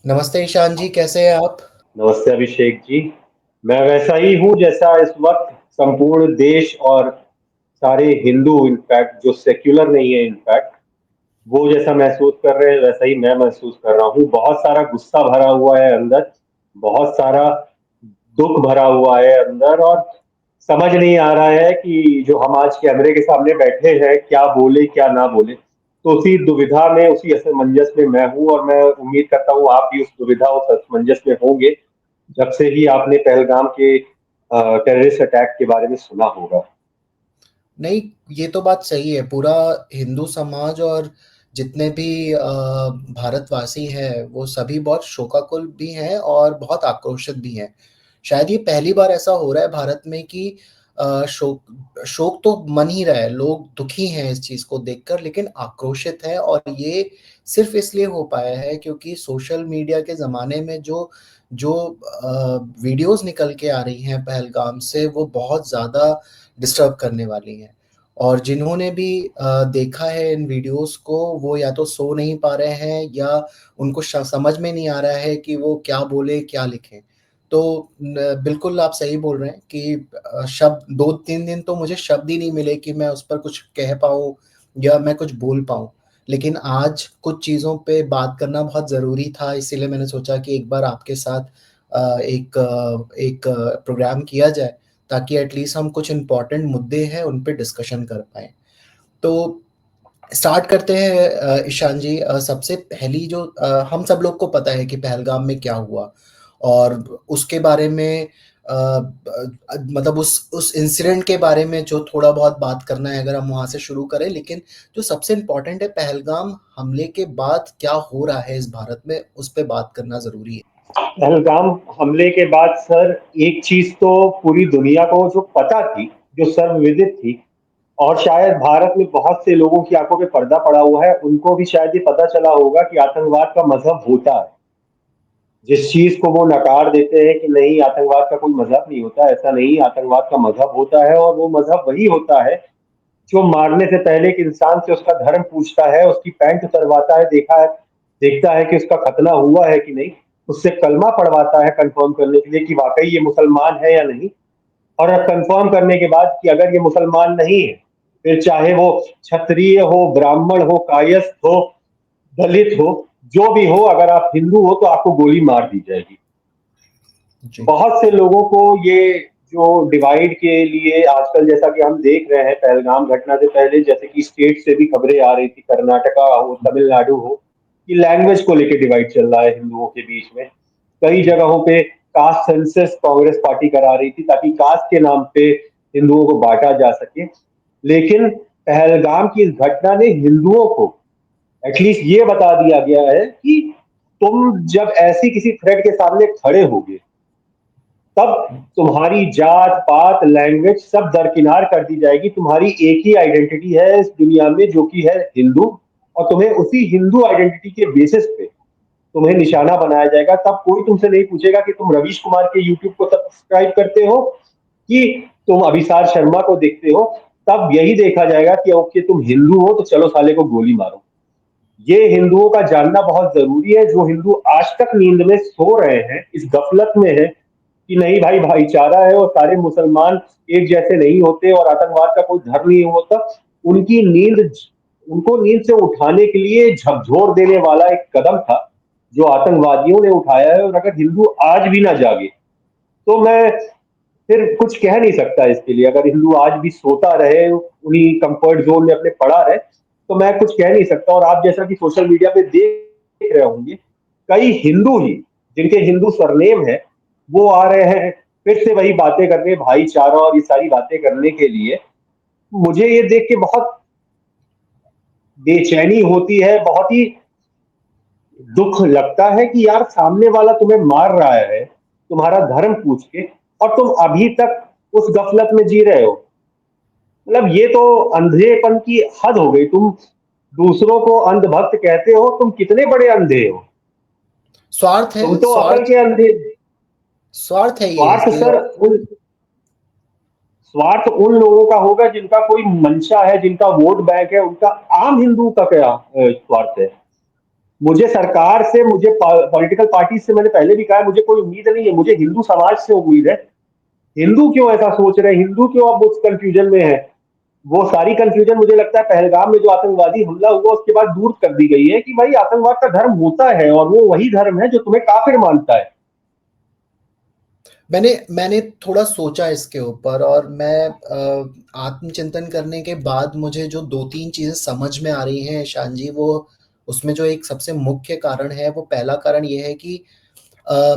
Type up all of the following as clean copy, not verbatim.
नमस्ते ईशान जी, कैसे हैं आप? नमस्ते अभिषेक जी। मैं वैसा ही हूँ जैसा इस वक्त संपूर्ण देश और सारे हिंदू इनफैक्ट जो सेक्युलर नहीं है इनफैक्ट वो जैसा महसूस कर रहे हैं वैसा ही मैं महसूस कर रहा हूँ। बहुत सारा गुस्सा भरा हुआ है अंदर, बहुत सारा दुख भरा हुआ है अंदर, और समझ नहीं आ रहा है कि जो हम आज कैमरे के सामने बैठे हैं क्या बोले क्या ना बोले। तो उसी दुविधा में, उसी असमंजस में मैं हूँ, और मैं उम्मीद करता हूँ आप भी उस दुविधा, उस असमंजस में होंगे जब से ही आपने पहलगाम के टेररिस्ट अटैक के बारे में सुना होगा। नहीं, ये तो बात सही है। पूरा हिंदू समाज और जितने भी भारतवासी हैं, वो सभी बहुत शोकाकुल भी हैं और बहुत आक्रोशित भी हैं। शायद ये पहली बार ऐसा हो रहा है भारत में कि शोक शोक तो मन ही रहा है, लोग दुखी हैं इस चीज़ को देखकर, लेकिन आक्रोशित हैं। और ये सिर्फ इसलिए हो पाया है क्योंकि सोशल मीडिया के ज़माने में जो जो वीडियोस निकल के आ रही हैं पहलगाम से, वो बहुत ज़्यादा डिस्टर्ब करने वाली हैं। और जिन्होंने भी देखा है इन वीडियोस को, वो या तो सो नहीं पा रहे हैं या उनको समझ में नहीं आ रहा है कि वो क्या बोले क्या लिखें। तो बिल्कुल आप सही बोल रहे हैं कि शब्द 2-3 दिन तो मुझे शब्द ही नहीं मिले कि मैं उस पर कुछ कह पाऊँ या मैं कुछ बोल पाऊँ। लेकिन आज कुछ चीज़ों पे बात करना बहुत ज़रूरी था, इसीलिए मैंने सोचा कि एक बार आपके साथ एक प्रोग्राम किया जाए, ताकि एटलीस्ट हम कुछ इम्पोर्टेंट मुद्दे हैं उन पे डिस्कशन कर पाएँ। तो स्टार्ट करते हैं ईशान जी। सबसे पहली जो हम सब लोग को पता है कि पहलगाम में क्या हुआ, और उसके बारे में मतलब उस इंसिडेंट के बारे में जो थोड़ा बहुत बात करना है, अगर हम वहाँ से शुरू करें। लेकिन जो सबसे इम्पोर्टेंट है, पहलगाम हमले के बाद क्या हो रहा है इस भारत में, उस पे बात करना ज़रूरी है। पहलगाम हमले के बाद सर, एक चीज तो पूरी दुनिया को जो पता थी, जो सर्वविदित थी, और शायद भारत में बहुत से लोगों की आंखों पे पर्दा पड़ा हुआ है, उनको भी शायद ये पता चला होगा कि आतंकवाद का मजहब होता है। जिस चीज को वो नकार देते हैं कि नहीं आतंकवाद का कोई मजहब नहीं होता, ऐसा नहीं, आतंकवाद का मजहब होता है, और वो मजहब वही होता है जो मारने से पहले एक इंसान से उसका धर्म पूछता है, उसकी पैंट उतरवाता है, देखा है, देखता है कि उसका खतना हुआ है कि नहीं, उससे कलमा पढ़वाता है कंफर्म करने के लिए कि वाकई ये मुसलमान है या नहीं। और कंफर्म करने के बाद कि अगर ये मुसलमान नहीं है, फिर चाहे वो क्षत्रिय हो, ब्राह्मण हो, कायस्थ हो, दलित हो, जो भी हो, अगर आप हिंदू हो तो आपको गोली मार दी जाएगी। जी। बहुत से लोगों को ये जो डिवाइड के लिए आजकल, जैसा कि हम देख रहे हैं पहलगाम घटना से पहले, जैसे कि स्टेट से भी खबरें आ रही थी, कर्नाटका हो, तमिलनाडु हो, कि लैंग्वेज को लेकर डिवाइड चल रहा है हिंदुओं के बीच में। कई जगहों पे कास्ट सेंसस कांग्रेस पार्टी करा रही थी ताकि कास्ट के नाम पे हिंदुओं को बांटा जा सके। लेकिन पहलगाम की इस घटना ने हिंदुओं को एटलीस्ट ये बता दिया गया है कि तुम जब ऐसी किसी थ्रेट के सामने खड़े होगे, तब तुम्हारी जात पात लैंग्वेज सब दरकिनार कर दी जाएगी। तुम्हारी एक ही आइडेंटिटी है इस दुनिया में जो कि है हिंदू, और तुम्हें उसी हिंदू आइडेंटिटी के बेसिस पे तुम्हें निशाना बनाया जाएगा। तब कोई तुमसे नहीं पूछेगा कि तुम रवीश कुमार के यूट्यूब को सब्सक्राइब करते हो कि तुम अभिसार शर्मा को देखते हो। तब यही देखा जाएगा कि ओके तुम हिंदू हो तो चलो साले को गोली मारो। ये हिंदुओं का जानना बहुत जरूरी है, जो हिंदू आज तक नींद में सो रहे हैं, इस गफलत में है कि नहीं भाई भाईचारा है और सारे मुसलमान एक जैसे नहीं होते और आतंकवाद का कोई धर्म नहीं होता। उनकी नींद, उनको नींद से उठाने के लिए झकझोर देने वाला एक कदम था जो आतंकवादियों ने उठाया है। और अगर हिंदू आज भी ना जागे तो मैं फिर कुछ कह नहीं सकता इसके लिए। अगर हिंदू आज भी सोता रहे, उन्हीं कंफर्ट जोन में अपने पड़ा रहे, तो मैं कुछ कह नहीं सकता। और आप जैसा कि सोशल मीडिया पे देख रहे होंगे, कई हिंदू ही जिनके हिंदू सरनेम है, वो आ रहे हैं फिर से वही बातें करने, भाईचारा और ये सारी बातें करने के लिए। मुझे ये देख के बहुत बेचैनी होती है, बहुत ही दुख लगता है कि यार सामने वाला तुम्हें मार रहा है तुम्हारा धर्म पूछ के, और तुम अभी तक उस गफलत में जी रहे हो। मतलब ये तो अंधेपन की हद हो गई। तुम दूसरों को अंधभक्त कहते हो, तुम कितने बड़े अंधे हो। स्वार्थ है, तुम तो अकल स्वार्थ। के अंधे। स्वार्थ है ये स्वार्थ कि सर उन स्वार्थ उन लोगों का होगा जिनका कोई मंशा है, जिनका वोट बैंक है। उनका आम हिंदू का क्या स्वार्थ है? मुझे सरकार से, मुझे पॉलिटिकल पार्टी से, मैंने पहले भी कहा, मुझे कोई उम्मीद नहीं है, मुझे हिंदू समाज से उम्मीद है। हिंदू क्यों ऐसा सोच रहे हैं, हिंदू क्यों अब उस कंफ्यूजन में है? वो सारी कंफ्यूजन मुझे लगता है पहलगाम में जो आतंकवादी हमला हुआ उसके बाद दूर कर दी गई है, कि भाई आतंकवाद का धर्म होता है और वो वही धर्म है जो तुम्हें काफिर मानता है। मैंने मैंने थोड़ा सोचा इसके ऊपर, और मैं आत्मचिंतन करने के बाद मुझे जो दो तीन चीजें समझ में आ रही हैं ईशान जी, वो उसमें जो एक सबसे मुख्य कारण है, वो पहला कारण ये है कि अ,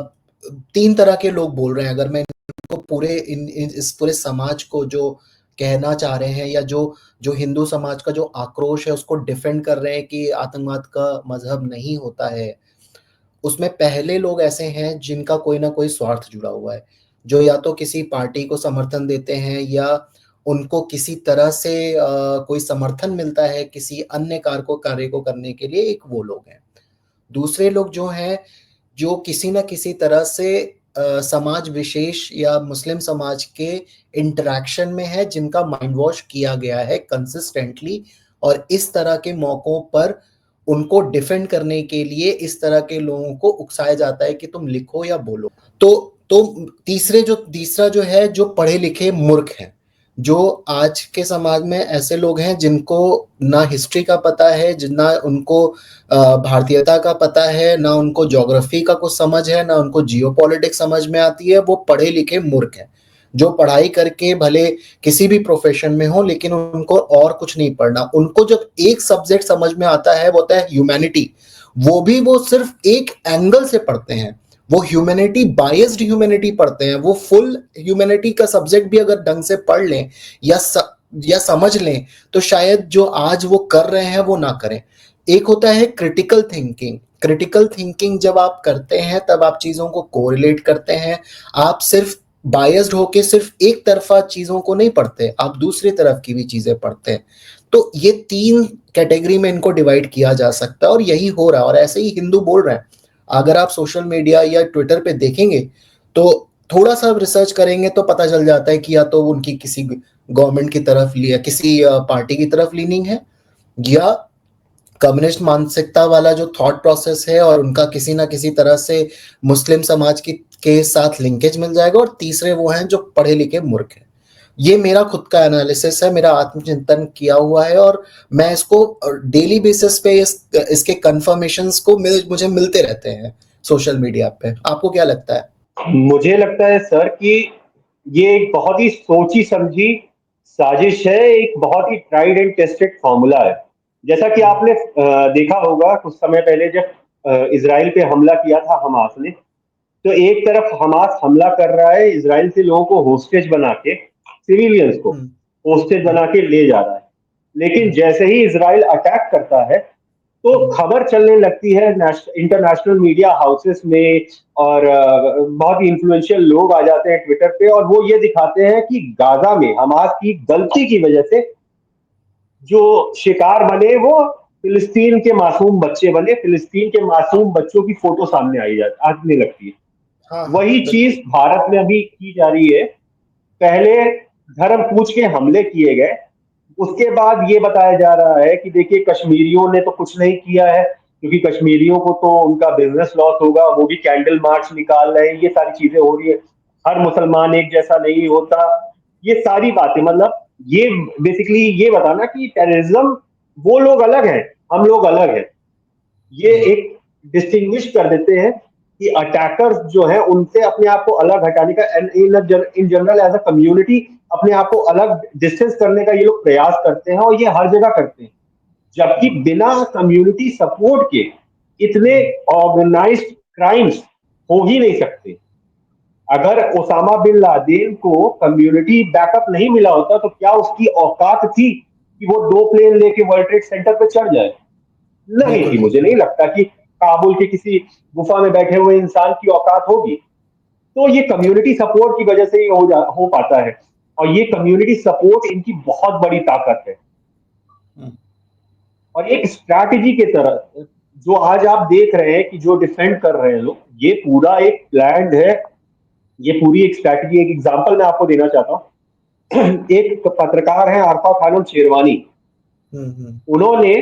तीन तरह के लोग बोल रहे हैं। अगर मैं इनको पूरे इस पूरे समाज को जो कहना चाह रहे हैं, या जो जो हिंदू समाज का जो आक्रोश है उसको डिफेंड कर रहे हैं कि आतंकवाद का मजहब नहीं होता है, उसमें पहले लोग ऐसे हैं जिनका कोई ना कोई स्वार्थ जुड़ा हुआ है, जो या तो किसी पार्टी को समर्थन देते हैं, या उनको किसी तरह से कोई समर्थन मिलता है किसी अन्य कार्य को करने के लिए, एक वो लोग हैं। दूसरे लोग जो हैं, जो किसी न किसी तरह से समाज विशेष या मुस्लिम समाज के इंटरैक्शन में है, जिनका माइंड वॉश किया गया है कंसिस्टेंटली, और इस तरह के मौकों पर उनको डिफेंड करने के लिए इस तरह के लोगों को उकसाया जाता है कि तुम लिखो या बोलो। तो तीसरा जो है, जो पढ़े लिखे मूर्ख हैं, जो आज के समाज में ऐसे लोग हैं जिनको ना हिस्ट्री का पता है, ना उनको भारतीयता का पता है, ना उनको ज्योग्राफी का कुछ समझ है, ना उनको जियोपॉलिटिक्स समझ में आती है। वो पढ़े लिखे मूर्ख हैं, जो पढ़ाई करके भले किसी भी प्रोफेशन में हो, लेकिन उनको और कुछ नहीं पढ़ना। उनको जब एक सब्जेक्ट समझ में आता है, वो होता है ह्यूमैनिटी। वो भी वो सिर्फ एक एंगल से पढ़ते हैं, वो ह्यूमैनिटी, बायस्ड ह्यूमैनिटी पढ़ते हैं। वो फुल ह्यूमैनिटी का सब्जेक्ट भी अगर ढंग से पढ़ लें या समझ लें, तो शायद जो आज वो कर रहे हैं वो ना करें। एक होता है क्रिटिकल थिंकिंग। क्रिटिकल थिंकिंग जब आप करते हैं, तब आप चीजों को कोरिलेट करते हैं। आप सिर्फ बायस्ड होके सिर्फ एक तरफा चीजों को नहीं पढ़ते, आप दूसरी तरफ की भी चीजें पढ़ते हैं। तो ये तीन कैटेगरी में इनको डिवाइड किया जा सकता है, और यही हो रहा है, और ऐसे ही हिंदू बोल रहे हैं। अगर आप सोशल मीडिया या ट्विटर पे देखेंगे, तो थोड़ा सा रिसर्च करेंगे तो पता चल जाता है कि या तो उनकी किसी गवर्नमेंट की तरफ, या किसी पार्टी की तरफ लीनिंग है, या कम्युनिस्ट मानसिकता वाला जो थॉट प्रोसेस है, और उनका किसी ना किसी तरह से मुस्लिम समाज की के साथ लिंकेज मिल जाएगा। और तीसरे वो हैं जो पढ़े लिखे मूर्ख हैं। ये मेरा खुद का एनालिसिस है, मेरा आत्मचिंतन किया हुआ है, और मैं इसको डेली बेसिस पे इसके कंफर्मेशंस को मुझे मिलते रहते हैं सोशल मीडिया पे। आपको क्या लगता है? मुझे लगता है सर कि ये एक बहुत ही सोची समझी साजिश है, एक बहुत he tried and tested formula है। जैसा कि आपने देखा होगा कुछ समय पहले जब इसराइल पे हमला किया था हमास ने, तो एक तरफ हमास हमला कर रहा है, इसराइल से लोगों को होस्टेज बना के, सिविलियंस को हम्म। होस्टेज हम्म। बना के ले जा रहा है। लेकिन हम्म। जैसे ही इसराइल अटैक करता है, तो हम्म। खबर चलने लगती है इंटरनेशनल मीडिया हाउसेस में, और बहुत ही इन्फ्लुएंशियल लोग आ जाते हैं ट्विटर पे, और वो ये दिखाते हैं कि गाजा में हमास की गलती की वजह से जो शिकार बने वो फिलिस्तीन के मासूम बच्चे बने। फिलिस्तीन के मासूम बच्चों की फोटो सामने आने लगती है। हाँ, हाँ, वही बिल्कुल। चीज भारत में अभी की जा रही है। पहले धर्म पूछ के हमले किए गए, उसके बाद ये बताया जा रहा है कि देखिए कश्मीरियों ने तो कुछ नहीं किया है, क्योंकि कश्मीरियों को तो उनका बिजनेस लॉस होगा, वो भी कैंडल मार्च निकाल रहे हैं, ये सारी चीजें हो रही है। हर मुसलमान एक जैसा नहीं होता, ये सारी बातें, मतलब ये बेसिकली ये बताना कि टेररिज्म, वो लोग अलग हैं, हम लोग अलग हैं, ये हम्म। एक डिस्टिंग्विश कर देते हैं कि अटैकर्स जो है उनसे अपने आप को अलग हटाने का, in general as a community अपने आप को अलग डिस्टेंस करने का ये लोग प्रयास करते हैं, और ये हर जगह करते हैं। जबकि हम्म। बिना कम्युनिटी सपोर्ट के इतने हम्म। ऑर्गेनाइज्ड क्राइम्स हो ही नहीं सकते। अगर ओसामा बिन लादेन को कम्युनिटी बैकअप नहीं मिला होता, तो क्या उसकी औकात थी कि वो 2 प्लेन लेके वर्ल्ड ट्रेड सेंटर पे चढ़ जाए? नहीं बिल्कुल थी। नहीं मुझे थी। नहीं लगता कि काबुल के किसी गुफा में बैठे हुए इंसान की औकात होगी। तो ये कम्युनिटी सपोर्ट की वजह से ही हो पाता है, और ये कम्युनिटी सपोर्ट इनकी बहुत बड़ी ताकत है। हम्म। और एक स्ट्रैटेजी के तरह जो आज आप देख रहे हैं कि जो डिफेंड कर रहे हैं लोग, ये पूरा एक प्लान है, ये पूरी एक स्ट्रैटेजी। एक एग्जांपल मैं आपको देना चाहता हूँ। एक पत्रकार है आरफा खानम शेरवानी, हम्म। हम्म। उन्होंने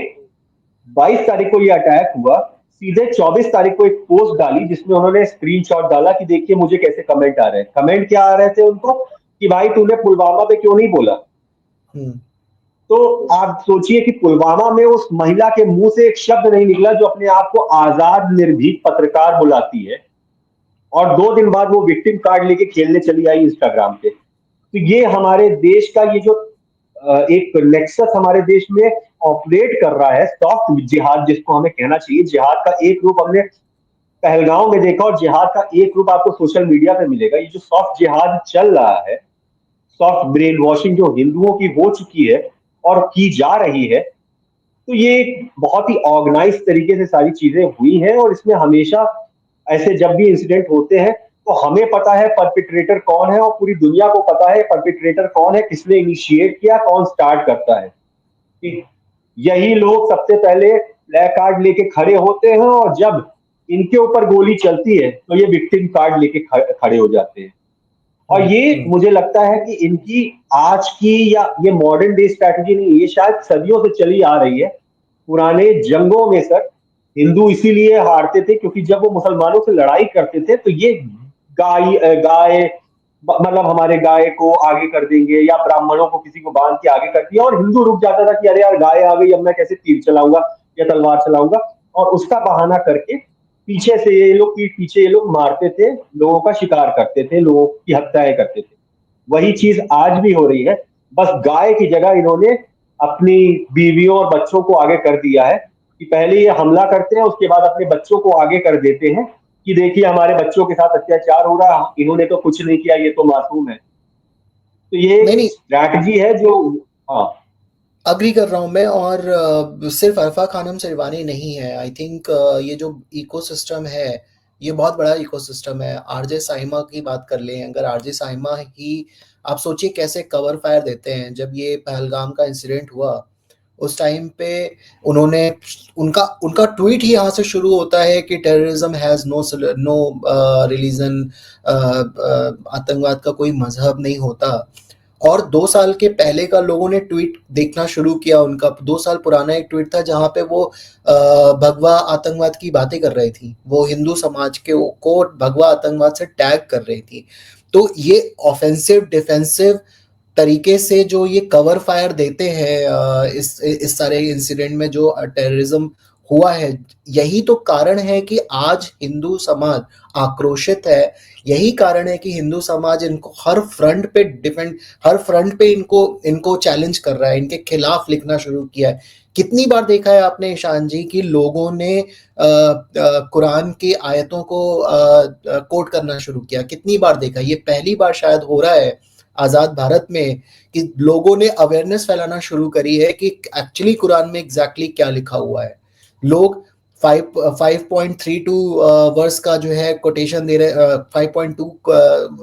22 तारीख को ये अटैक हुआ, सीधे 24 तारीख को एक पोस्ट डाली जिसमें उन्होंने स्क्रीनशॉट डाला कि देखिए मुझे कैसे कमेंट आ रहे हैं। कमेंट क्या आ रहे थे उनको कि भाई तूने पुलवामा पे क्यों नहीं बोला। हम्म। तो आप सोचिए कि पुलवामा में उस महिला के मुंह से एक शब्द नहीं निकला जो अपने आप को आजाद निर्भीक पत्रकार बुलाती है, और 2 दिन बाद वो विक्टिम कार्ड लेके खेलने चली आई इंस्टाग्राम पे। तो ये हमारे देश का ये जो एक नेक्सस हमारे देश में ऑपरेट कर रहा है, सॉफ्ट जिहाद जिसको हमें कहना चाहिए, जिहाद का एक रूप हमने पहलगांव में देखा और जिहाद का एक रूप आपको सोशल मीडिया पे मिलेगा। ये जो सॉफ्ट जिहाद चल रहा है, सॉफ्ट ब्रेन वॉशिंग जो हिंदुओं की हो चुकी है और की जा रही है, तो ये एक बहुत ही ऑर्गेनाइज तरीके से सारी चीजें हुई हैं। और इसमें हमेशा ऐसे जब भी इंसिडेंट होते हैं तो हमें पता है परपिट्रेटर कौन है और पूरी दुनिया को पता है परपिट्रेटर कौन है, किसने इनिशिएट किया, कौन स्टार्ट करता है। ठीक, यही लोग सबसे पहले प्ले कार्ड लेके खड़े होते हैं और जब इनके ऊपर गोली चलती है तो ये विक्टिम कार्ड लेके खड़े हो जाते हैं। और ये हम्म। मुझे लगता है कि इनकी आज की या ये मॉडर्न डे स्ट्रैटेजी नहीं, ये शायद सदियों से चली आ रही है। पुराने जंगों में सर हिंदू इसीलिए हारते थे क्योंकि जब वो मुसलमानों से लड़ाई करते थे तो ये गाय गाय मतलब हमारे गाय को आगे कर देंगे या ब्राह्मणों को किसी को बांध के आगे कर दिया, और हिंदू रुक जाता था कि अरे यार गाय आ गई, अब मैं कैसे तीर चलाऊंगा या तलवार चलाऊंगा, और उसका बहाना करके पीछे से ये लोग, पीठ पीछे ये लोग मारते थे, लोगों का शिकार करते थे, लोगों की हत्याएं करते थे। वही चीज आज भी हो रही है, बस गाय की जगह इन्होंने अपनी बीवियों और बच्चों को आगे कर दिया है कि पहले ये हमला करते हैं उसके बाद अपने बच्चों को आगे कर देते हैं कि देखिए हमारे बच्चों के साथ अत्याचार हो रहा है, इन्होंने तो कुछ नहीं किया, ये तो मासूम है। तो ये नहीं, एक नहीं, स्ट्रैटेजी है जो, हाँ। अग्री कर रहा हूँ मैं। और सिर्फ अरफा खानम सिरवानी नहीं है, आई थिंक ये जो इकोसिस्टम है, ये बहुत बड़ा इकोसिस्टम है। आरजे साहिमा की बात कर लें, अगर आरजे साहिमा ही, आप सोचिए कैसे कवर फायर देते हैं। जब ये पहलगाम का इंसिडेंट हुआ उस टाइम पे उन्होंने, उनका उनका ट्वीट ही यहाँ से शुरू होता है कि terrorism has no no religion, आतंकवाद का कोई मजहब नहीं होता। और 2 साल के पहले का लोगों ने ट्वीट देखना शुरू किया, उनका 2 साल पुराना एक ट्वीट था जहां पे वो भगवा आतंकवाद की बातें कर रही थी, वो हिंदू समाज के को भगवा आतंकवाद से टैग कर रही थी। तो ये ऑफेंसिव डिफेंसिव तरीके से जो ये कवर फायर देते हैं इस सारे इंसिडेंट में जो टेररिज्म हुआ है, यही तो कारण है कि आज हिंदू समाज आक्रोशित है। यही कारण है कि हिंदू समाज इनको हर फ्रंट पे इनको इनको चैलेंज कर रहा है, इनके खिलाफ लिखना शुरू किया है। कितनी बार देखा है आपने ईशान जी कि लोगों ने कुरान की आयतों को कोट करना शुरू किया? कितनी बार देखा? ये पहली बार शायद हो रहा है आजाद भारत में कि लोगों ने अवेयरनेस फैलाना शुरू करी है कि एक्चुअली कुरान में एग्जैक्टली क्या लिखा हुआ है। लोग 5.32 वर्स का जो है कोटेशन दे रहे, 5.2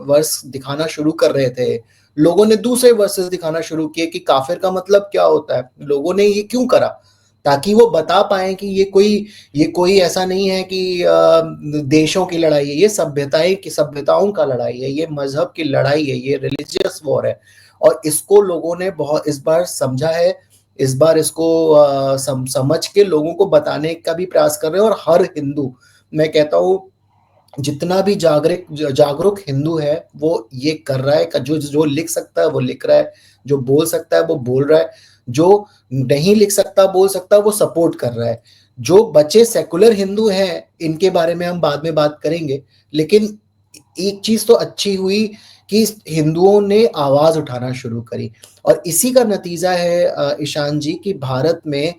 वर्स दिखाना शुरू कर रहे थे। लोगों ने दूसरे वर्सेस दिखाना शुरू किए कि काफिर का मतलब क्या होता है। लोगों ने ये क्यों करा? ताकि वो बता पाए कि ये कोई ऐसा नहीं है कि देशों की लड़ाई है, ये सभ्यताओं का लड़ाई है, ये मजहब की लड़ाई है, ये रिलीजियस वॉर है। और इसको लोगों ने बहुत इस बार समझा है, इस बार इसको समझ के लोगों को बताने का भी प्रयास कर रहे हैं। और हर हिंदू, मैं कहता हूँ जितना भी जागरूक हिंदू है वो ये कर रहा है, जो जो लिख सकता है वो लिख रहा है, जो बोल सकता है वो बोल रहा है, जो नहीं लिख सकता बोल सकता वो सपोर्ट कर रहा है। जो बचे सेकुलर हिंदू हैं इनके बारे में हम बाद में बात करेंगे, लेकिन एक चीज तो अच्छी हुई कि हिंदुओं ने आवाज उठाना शुरू करी। और इसी का नतीजा है ईशान जी की भारत में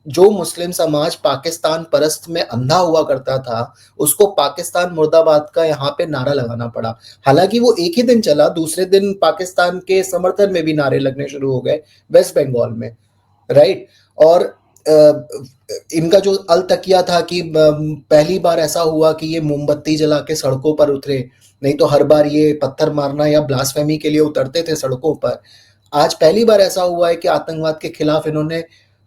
जो मुस्लिम समाज पाकिस्तान परस्त में अंधा हुआ करता था, उसको पाकिस्तान मुर्दाबाद का यहाँ पे नारा लगाना पड़ा। हालांकि वो एक ही दिन चला, दूसरे दिन पाकिस्तान के समर्थन में भी नारे लगने शुरू हो गए वेस्ट बंगाल में, राइट। और इनका जो अल तकिया था कि पहली बार ऐसा हुआ कि ये मोमबत्ती जला के सड़कों पर उतरे, नहीं तो हर बार ये पत्थर मारना या ब्लास्फेमी के लिए उतरते थे सड़कों पर। आज पहली बार ऐसा हुआ है कि आतंकवाद के खिलाफ इन्होंने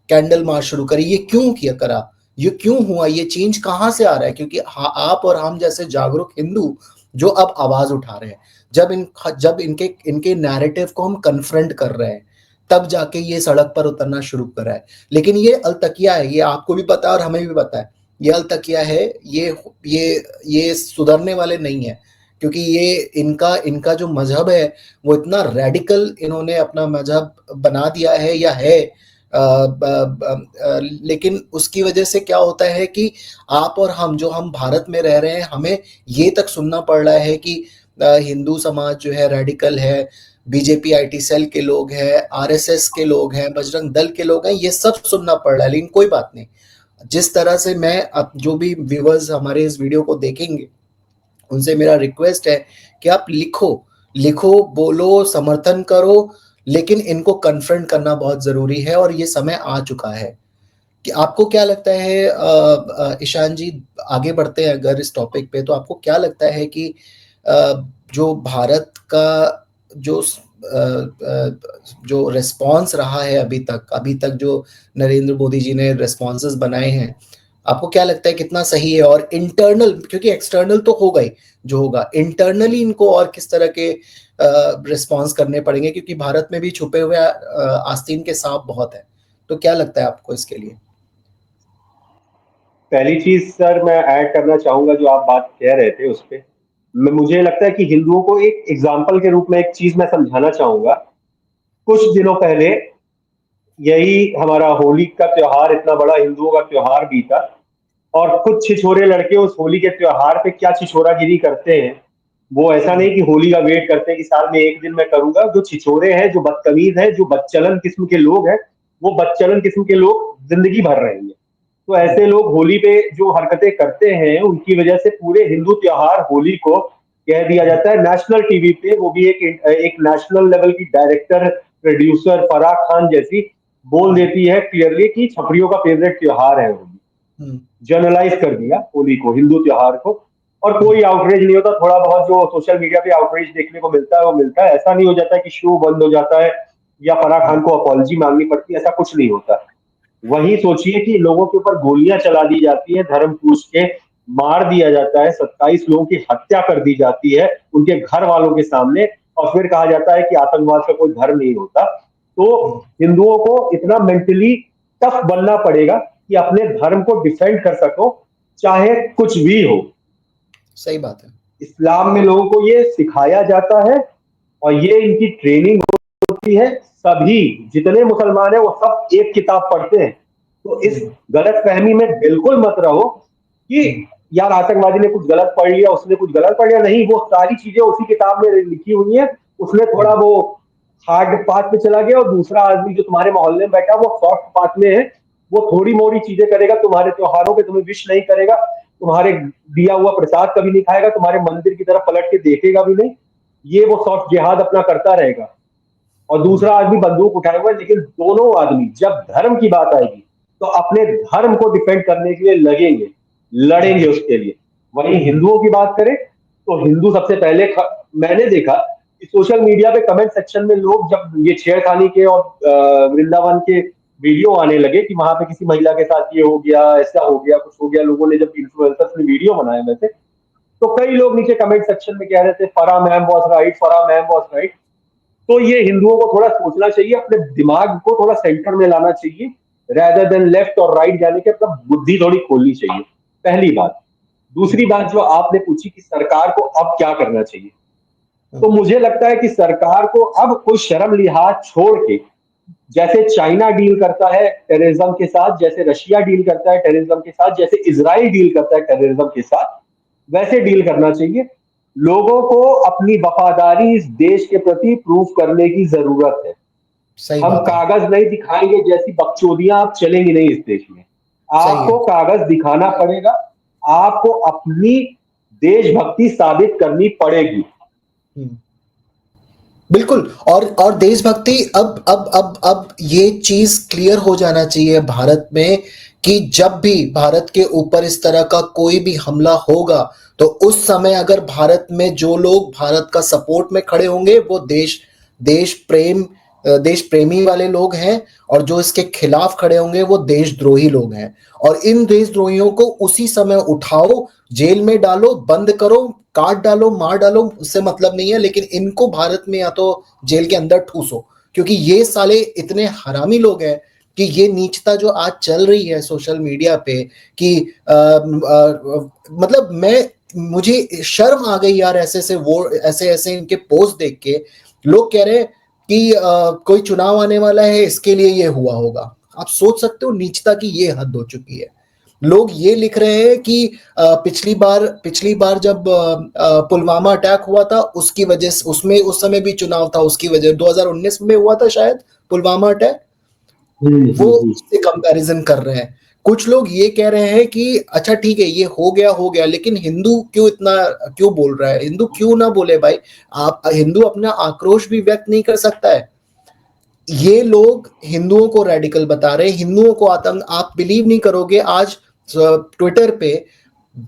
कैंडल मार्च शुरू करी। ये क्यों किया करा? ये क्यों हुआ? ये चेंज कहाँ से आ रहा है? क्योंकि आप और हम जैसे जागरूक हिंदू जो अब आवाज उठा रहे हैं, जब इनके इनके नैरेटिव को हम कन्फ्रंट कर रहे हैं, तब जाके ये सड़क पर उतरना शुरू कर रहा है। लेकिन ये अलतकिया है, ये आपको भी पता है और हमें भी पता है। ये अलतकिया है, ये सुधरने वाले नहीं है, क्योंकि ये इनका इनका जो मजहब है वो इतना रेडिकल इन्होंने अपना मजहब बना दिया है या है। लेकिन उसकी वजह से क्या होता है कि आप और हम जो हम भारत में रह रहे हैं, हमें ये तक सुनना पड़ रहा है कि हिंदू समाज जो है रेडिकल है, बीजेपी आईटी सेल के लोग हैं, आरएसएस के लोग हैं, बजरंग दल के लोग हैं, ये सब सुनना पड़ रहा है। लेकिन कोई बात नहीं, जिस तरह से मैं अब जो भी व्यूअर्स हमारे इस वीडियो को देखेंगे उनसे मेरा रिक्वेस्ट है कि आप लिखो, लिखो, बोलो, समर्थन करो, लेकिन इनको कन्फ्रंट करना बहुत जरूरी है और ये समय आ चुका है। कि आपको क्या लगता है ईशान जी, आगे बढ़ते हैं अगर इस टॉपिक पे, तो आपको क्या लगता है कि जो भारत का जो जो रिस्पांस रहा है अभी तक जो नरेंद्र मोदी जी ने रिस्पॉन्सेस बनाए हैं, आपको क्या लगता है कितना सही है? और इंटरनल, क्योंकि एक्सटर्नल तो होगा ही जो होगा, इंटरनली इनको और किस तरह के रिस्पॉन्स करने पड़ेंगे, क्योंकि भारत में भी छुपे हुए आस्तीन के सांप बहुत है। तो क्या लगता है आपको इसके लिए? पहली चीज सर मैं ऐड करना चाहूंगा जो आप बात कह रहे थे उस पे, मुझे लगता है कि हिंदुओं को एक एग्जाम्पल के रूप में एक चीज मैं समझाना चाहूंगा। कुछ दिनों पहले यही हमारा होली का त्योहार, इतना बड़ा हिंदुओं का त्योहार बीता, और कुछ छिछोरे लड़के उस होली के त्योहार पे क्या छिछोरागिरी करते हैं। वो ऐसा नहीं कि होली का वेट करते हैं कि साल में एक दिन मैं करूंगा। जो छिछोरे हैं, जो बदतमीज हैं, जो बदचलन किस्म के लोग हैं, वो बदचलन किस्म के लोग जिंदगी भर रहेंगे। तो ऐसे लोग होली पे जो हरकतें करते हैं उनकी वजह से पूरे हिंदू त्योहार होली को कह दिया जाता है नेशनल टीवी पे, वो भी एक नेशनल लेवल की डायरेक्टर प्रोड्यूसर फराह खान जैसी बोल देती है क्लियरली कि छपरियों का फेवरेट त्योहार है होली। जर्नलाइज कर दिया होली को, हिंदू त्योहार को। और कोई आउटरीच नहीं होता। थोड़ा बहुत जो सोशल मीडिया पे आउटरीच देखने को मिलता है वो मिलता है। ऐसा नहीं हो जाता कि शो बंद हो जाता है या फराह खान को अपॉलजी मांगनी पड़ती है, ऐसा कुछ नहीं होता। वहीं सोचिए कि लोगों के ऊपर गोलियां चला दी जाती है, धर्म पूछ के मार दिया जाता है, 27 लोगों की हत्या कर दी जाती है उनके घर वालों के सामने, और फिर कहा जाता है कि आतंकवाद का कोई धर्म नहीं होता। तो हिंदुओं को इतना मेंटली टफ बनना पड़ेगा कि अपने धर्म को डिफेंड कर सको, चाहे कुछ भी हो। सही बात है। इस्लाम में लोगों को ये सिखाया जाता है और ये इनकी ट्रेनिंग होती है। सभी जितने मुसलमान हैं वो सब एक किताब पढ़ते हैं। तो इस गलत फहमी में बिल्कुल मत रहो कि यार आतंकवादी ने कुछ गलत पढ़ लिया, उसने कुछ गलत पढ़ लिया। नहीं, वो सारी चीजें उसी किताब में लिखी हुई है। उसने थोड़ा वो हार्ड पाथ पे चला गया और दूसरा आदमी जो तुम्हारे मोहल्ले में बैठा वो सॉफ्ट पाथ में है। वो थोड़ी मोड़ी चीजें करेगा, तुम्हारे त्योहारों पे तुम्हें विश नहीं करेगा, तुम्हारे दिया हुआ प्रसाद कभी नहीं खाएगा, तुम्हारे मंदिर की तरफ पलट के देखेगा भी नहीं। ये वो सॉफ्ट जिहाद अपना करता रहेगा और दूसरा आदमी बंदूक उठाए हुआ है। लेकिन दोनों आदमी जब धर्म की बात आएगी तो अपने धर्म को डिफेंड करने के लिए लगेंगे, लड़ेंगे उसके लिए। वहीं हिंदुओं की बात करें तो हिंदू सबसे पहले मैंने देखा कि सोशल मीडिया पे कमेंट सेक्शन में लोग जब ये छेड़खानी के और वृंदावन के वीडियो आने लगे कि वहां पे किसी महिला के साथ ये हो गया, ऐसा हो गया, कुछ हो गया, लोगों ने जब इन्फ्लुएंसर्स ने वीडियो बनाए वैसे, तो कई लोग नीचे कमेंट सेक्शन में कह रहे थे फरा मैम वॉज राइट, फरा मैम वॉज राइट। तो ये हिंदुओं को थोड़ा सोचना चाहिए, अपने दिमाग को थोड़ा सेंटर में लाना चाहिए, रेदर देन लेफ्ट और राइट जाने के, अपना बुद्धि थोड़ी खोलनी चाहिए। पहली बात। दूसरी बात जो आपने पूछी कि सरकार को अब क्या करना चाहिए, तो मुझे लगता है कि सरकार को अब कोई शर्म लिहाज छोड़ के, जैसे चाइना डील करता है टेररिज्म के साथ, जैसे रशिया डील करता है टेररिज्म के साथ, जैसे इजराइल डील करता है टेररिज्म के साथ, वैसे डील करना चाहिए। लोगों को अपनी वफादारी इस देश के प्रति प्रूव करने की जरूरत है। सही हम बात है। कागज नहीं दिखाएंगे जैसी बकचोदियां आप चलेंगी नहीं इस देश में। सही है। आपको कागज दिखाना पड़ेगा, आपको अपनी देशभक्ति साबित करनी पड़ेगी। बिल्कुल। और देशभक्ति अब ये चीज क्लियर हो जाना चाहिए भारत में कि जब भी भारत के ऊपर इस तरह का कोई भी हमला होगा तो उस समय अगर भारत में जो लोग भारत का सपोर्ट में खड़े होंगे वो देश प्रेम देश प्रेमी वाले लोग हैं, और जो इसके खिलाफ खड़े होंगे वो देशद्रोही लोग हैं। और इन देशद्रोहियों को उसी समय उठाओ, जेल में डालो, बंद करो, काट डालो, मार डालो, उससे मतलब नहीं है, लेकिन इनको भारत में या तो जेल के अंदर ठूसो, क्योंकि ये साले इतने हरामी लोग हैं कि ये नीचता जो आज चल रही है सोशल मीडिया पे कि मतलब मुझे शर्म आ गई यार, ऐसे इनके पोस्ट देख के। लोग कह रहे हैं कि कोई चुनाव आने वाला है इसके लिए ये हुआ होगा। आप सोच सकते हो नीचता की ये हद हो चुकी है। लोग ये लिख रहे हैं कि पिछली बार जब पुलवामा अटैक हुआ था उसकी वजह से, उसमें उस समय भी चुनाव था, उसकी वजह 2019 में हुआ था शायद पुलवामा अटैक, वो उससे कंपैरिजन कर रहे हैं। कुछ लोग ये कह रहे हैं कि अच्छा ठीक है ये हो गया, लेकिन हिंदू क्यों बोल रहा है? हिंदू क्यों ना बोले भाई? आप हिंदू अपना आक्रोश भी व्यक्त नहीं कर सकता है? ये लोग हिंदुओं को रेडिकल बता रहे हैं, हिंदुओं को आतंक। आप बिलीव नहीं करोगे, आज ट्विटर पे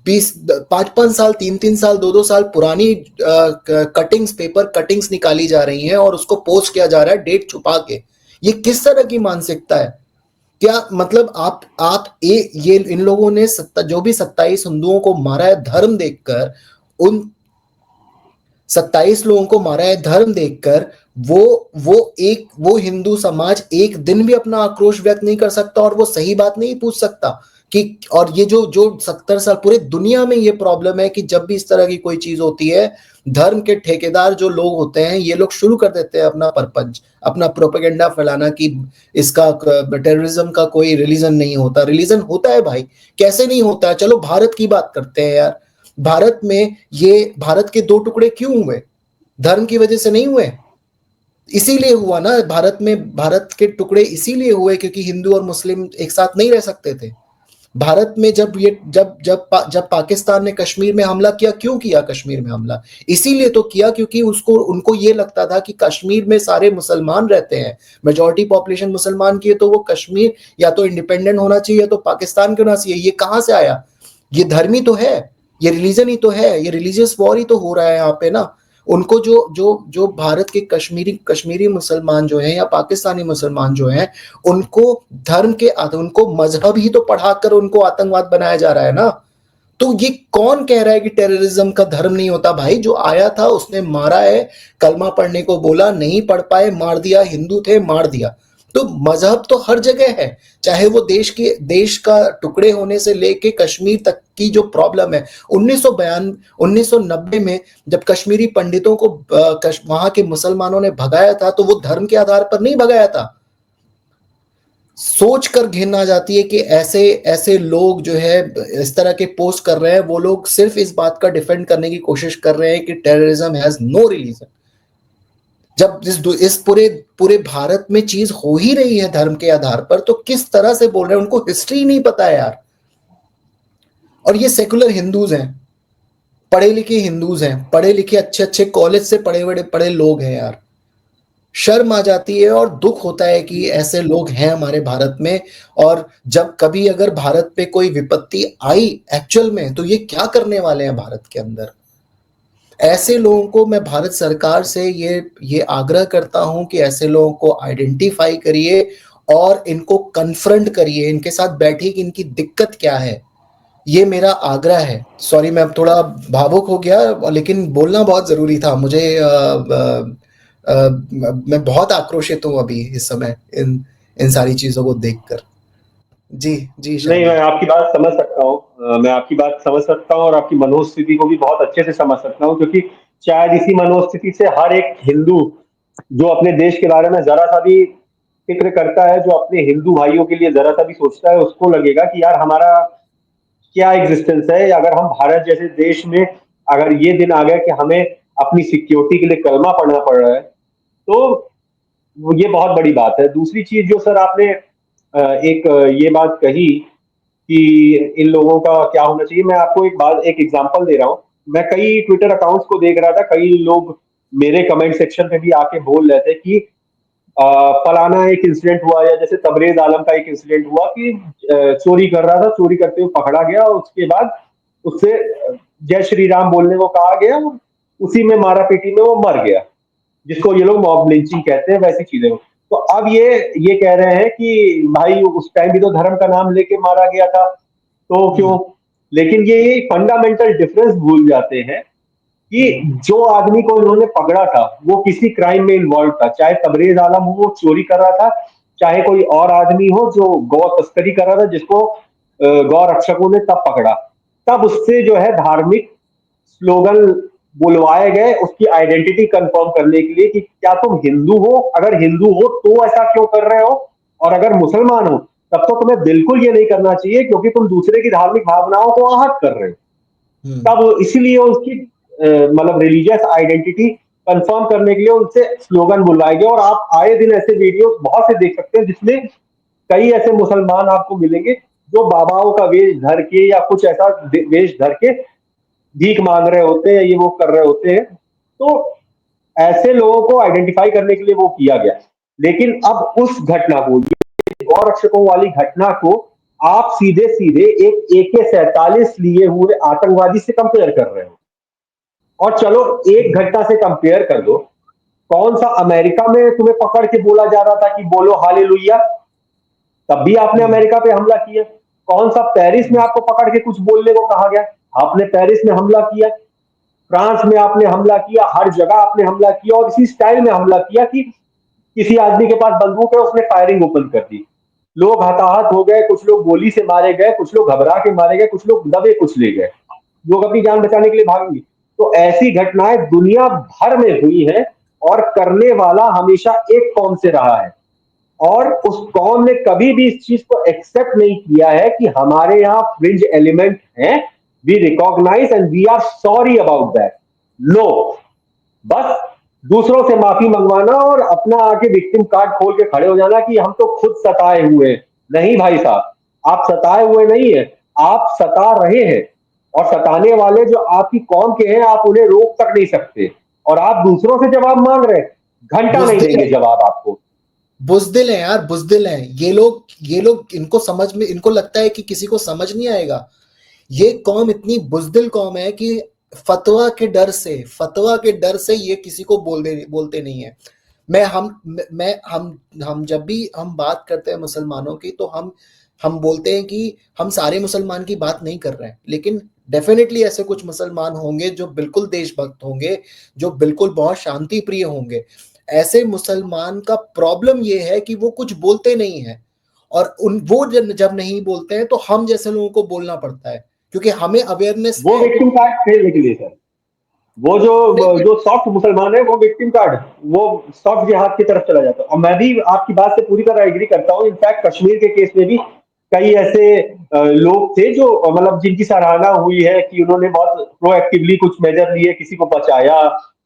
5-5 साल, 3-3 साल, 2-2 साल पुरानी कटिंग्स, पेपर कटिंग्स निकाली जा रही हैं और उसको पोस्ट किया जा रहा है डेट छुपा के। ये किस तरह की मानसिकता है? क्या मतलब ये इन लोगों ने जो भी 27 हिंदुओं को मारा है धर्म देखकर, उन 27 लोगों को मारा है धर्म देखकर, वो हिंदू समाज एक दिन भी अपना आक्रोश व्यक्त नहीं कर सकता और वो सही बात नहीं पूछ सकता कि। और ये जो जो 70 साल पूरे दुनिया में ये प्रॉब्लम है कि जब भी इस तरह की कोई चीज होती है, धर्म के ठेकेदार जो लोग होते हैं ये लोग शुरू कर देते हैं अपना परपंच, अपना प्रोपेगेंडा फैलाना कि इसका टेररिज्म का कोई रिलीजन नहीं होता। रिलीजन होता है भाई, कैसे नहीं होता है? चलो भारत की बात करते हैं यार। भारत में ये भारत के दो टुकड़े क्यों हुए? धर्म की वजह से नहीं हुए। इसीलिए हुआ ना, भारत के टुकड़े इसीलिए हुए क्योंकि हिंदू और मुस्लिम एक साथ नहीं रह सकते थे। भारत में जब पाकिस्तान ने कश्मीर में हमला किया, क्यों किया कश्मीर में हमला? इसीलिए तो किया क्योंकि उसको उनको ये लगता था कि कश्मीर में सारे मुसलमान रहते हैं, मेजॉरिटी पॉपुलेशन मुसलमान की है, तो वो कश्मीर या तो इंडिपेंडेंट होना चाहिए तो पाकिस्तान क्यों ना चाहिए। ये कहां से आया? ये धर्म ही तो है, ये रिलीजन ही तो है, ये रिलीजियस वॉर ही तो हो रहा है यहाँ पे ना। उनको जो जो जो भारत के कश्मीरी मुसलमान जो हैं या पाकिस्तानी मुसलमान जो हैं, उनको उनको मजहब ही तो पढ़ाकर उनको आतंकवाद बनाया जा रहा है ना। तो ये कौन कह रहा है कि टेररिज्म का धर्म नहीं होता? भाई जो आया था उसने मारा है, कलमा पढ़ने को बोला, नहीं पढ़ पाए, मार दिया, हिंदू थे मार दिया। तो मजहब तो हर जगह है, चाहे वो देश का टुकड़े होने से लेके कश्मीर तक की जो प्रॉब्लम है। 1990 में जब कश्मीरी पंडितों को वहां के मुसलमानों ने भगाया था तो वो धर्म के आधार पर नहीं भगाया था। सोच कर घिन आ जाती है कि ऐसे ऐसे लोग जो है इस तरह के पोस्ट कर रहे हैं, वो लोग सिर्फ इस बात का डिफेंड करने की कोशिश कर रहे हैं कि टेररिज्म हैज नो रिलीजन। जब इस पूरे पूरे भारत में चीज हो ही रही है धर्म के आधार पर, तो किस तरह से बोल रहे हैं? उनको हिस्ट्री नहीं पता है यार। और ये सेकुलर हिंदूज हैं, पढ़े लिखे हिंदूज हैं, पढ़े लिखे अच्छे अच्छे कॉलेज से पढ़े लोग हैं यार। शर्म आ जाती है और दुख होता है कि ऐसे लोग हैं हमारे भारत में। और जब कभी अगर भारत पे कोई विपत्ति आई एक्चुअल में, तो ये क्या करने वाले हैं भारत के अंदर? ऐसे लोगों को मैं भारत सरकार से ये आग्रह करता हूं कि ऐसे लोगों को आइडेंटिफाई करिए और इनको कन्फ्रंट करिए, इनके साथ बैठिए कि इनकी दिक्कत क्या है। ये मेरा आग्रह है। सॉरी मैं थोड़ा भावुक हो गया, लेकिन बोलना बहुत जरूरी था मुझे। मैं बहुत आक्रोशित हूँ अभी इस समय इन इन सारी चीजों को देखकर। जी जी नहीं, शालिनी। मैं आपकी बात समझ सकता हूँ। मैं आपकी बात समझ सकता हूँ और आपकी मनोस्थिति को भी बहुत अच्छे से समझ सकता हूँ, क्योंकि शायद इसी मनोस्थिति से हर एक हिंदू जो अपने देश के बारे में जरा सा भी फिक्र करता है, जो अपने हिंदू भाइयों के लिए जरा सा भी सोचता है, उसको लगेगा कि यार हमारा क्या एग्जिस्टेंस है। अगर हम भारत जैसे देश में अगर ये दिन आ गया कि हमें अपनी सिक्योरिटी के लिए कलमा पढ़ना पड़ रहा है, तो ये बहुत बड़ी बात है। दूसरी चीज जो सर आपने एक ये बात कही कि इन लोगों का क्या होना चाहिए, मैं आपको एक एग्जांपल दे रहा हूँ। मैं कई ट्विटर अकाउंट्स को देख रहा था, कई लोग मेरे कमेंट सेक्शन पे भी आके बोल रहे थे कि फलाना एक इंसिडेंट हुआ, या जैसे तबरेज आलम का एक इंसिडेंट हुआ कि चोरी कर रहा था, चोरी करते हुए पकड़ा गया और उसके बाद उससे जय श्री राम बोलने को कहा गया, उसी में मारा पीटी में वो मर गया, जिसको ये लोग मॉब लिंचिंग कहते हैं, वैसी चीजें हो। तो अब ये कह रहे हैं कि भाई उस टाइम भी तो धर्म का नाम लेके मारा गया था, तो क्यों? लेकिन ये फंडामेंटल डिफरेंस भूल जाते हैं कि जो आदमी को इन्होंने पकड़ा था वो किसी क्राइम में इन्वॉल्व था, चाहे तबरेज आलम हो वो चोरी कर रहा था, चाहे कोई और आदमी हो जो गौ तस्करी कर रहा था, जिसको गौ रक्षकों ने तब पकड़ा, तब उससे जो है धार्मिक स्लोगन बुलवाए गए उसकी आइडेंटिटी कंफर्म करने के लिए कि क्या तुम हिंदू हो, अगर हिंदू हो तो ऐसा क्यों कर रहे हो, और अगर मुसलमान हो तब तो तुम्हें बिल्कुल ये नहीं करना चाहिए क्योंकि तुम दूसरे की धार्मिक भावनाओं को आहत कर रहे हो। हम्म। तब इसीलिए उसकी मतलब रिलीजियस आइडेंटिटी कंफर्म करने के लिए उनसे स्लोगन बुलवाए गए। और आप आए दिन ऐसे वीडियो बहुत से देख सकते हैं जिसमें कई ऐसे मुसलमान आपको मिलेंगे जो बाबाओं का वेश धर के या कुछ ऐसा वेश धर के भीख मांग रहे होते हैं, ये वो कर रहे होते हैं। तो ऐसे लोगों को आइडेंटिफाई करने के लिए वो किया गया। लेकिन अब उस घटना को, गौ रक्षकों वाली घटना को आप सीधे सीधे एक AK-47 लिए हुए आतंकवादी से कंपेयर कर रहे हो। और चलो एक घटना से कंपेयर कर दो, कौन सा अमेरिका में तुम्हें पकड़ के बोला जा रहा था कि बोलो हालेलुया, तब भी आपने हम्म। अमेरिका पे हमला किया। कौन सा पेरिस में आपको पकड़ के कुछ बोलने को कहा गया, आपने पेरिस में हमला किया। फ्रांस में आपने हमला किया, हर जगह आपने हमला किया और इसी स्टाइल में हमला किया कि किसी आदमी के पास बंदूक है, उसने फायरिंग ओपन कर दी, लोग हताहत हो गए, कुछ लोग गोली से मारे गए, कुछ लोग घबरा के मारे गए, कुछ लोग दबे कुछ ले गए, लोग अपनी जान बचाने के लिए भागेंगे। तो ऐसी घटनाएं दुनिया भर में हुई है और करने वाला हमेशा एक कौम से रहा है। और उस कौम ने कभी भी इस चीज को एक्सेप्ट नहीं किया है कि हमारे यहाँ फ्रिंज एलिमेंट हैं, we recognise and we are sorry about that. No, बस दूसरों से माफी मंगवाना और अपना आके विक्टिम कार्ड खोल के खड़े हो जाना कि हम तो खुद सताए हुए हैं। नहीं भाई साहब, आप सताए हुए नहीं है, आप सता रहे हैं। और सताने वाले जो आपकी कौम के हैं आप उन्हें रोक तक नहीं सकते, और आप दूसरों से जवाब मांग रहे हैं, घंटा नहीं बुजदिल देंगे है, जवाब आपको। बुजदिल है यार, बुजदिल है ये लोग इनको समझ में, इनको लगता है कि किसी को समझ नहीं आएगा। ये कौम इतनी बुजदिल कौम है कि फतवा के डर से ये किसी को बोलते नहीं है। हम जब भी हम बात करते हैं मुसलमानों की, तो हम बोलते हैं कि हम सारे मुसलमान की बात नहीं कर रहे हैं, लेकिन डेफिनेटली ऐसे कुछ मुसलमान होंगे जो बिल्कुल देशभक्त होंगे, जो बिल्कुल बहुत शांति प्रिय होंगे। ऐसे मुसलमान का प्रॉब्लम ये है कि वो कुछ बोलते नहीं है, और वो जब नहीं बोलते हैं तो हम जैसे लोगों को बोलना पड़ता है, क्योंकि हमें अवेयरनेस वो है। विक्टिम कार्ड खेलने के लिए सर, वो जो नहीं, जो सॉफ्ट मुसलमान है वो विक्टिम कार्ड, वो सॉफ्ट जिहाद की तरफ चला जाता है। और मैं भी आपकी बात से पूरी तरह एग्री करता हूँ। इनफैक्ट कश्मीर के केस में भी कई ऐसे लोग थे जो मतलब जिनकी सराहना हुई है कि उन्होंने बहुत प्रोएक्टिवली कुछ मेजर लिए, किसी को बचाया,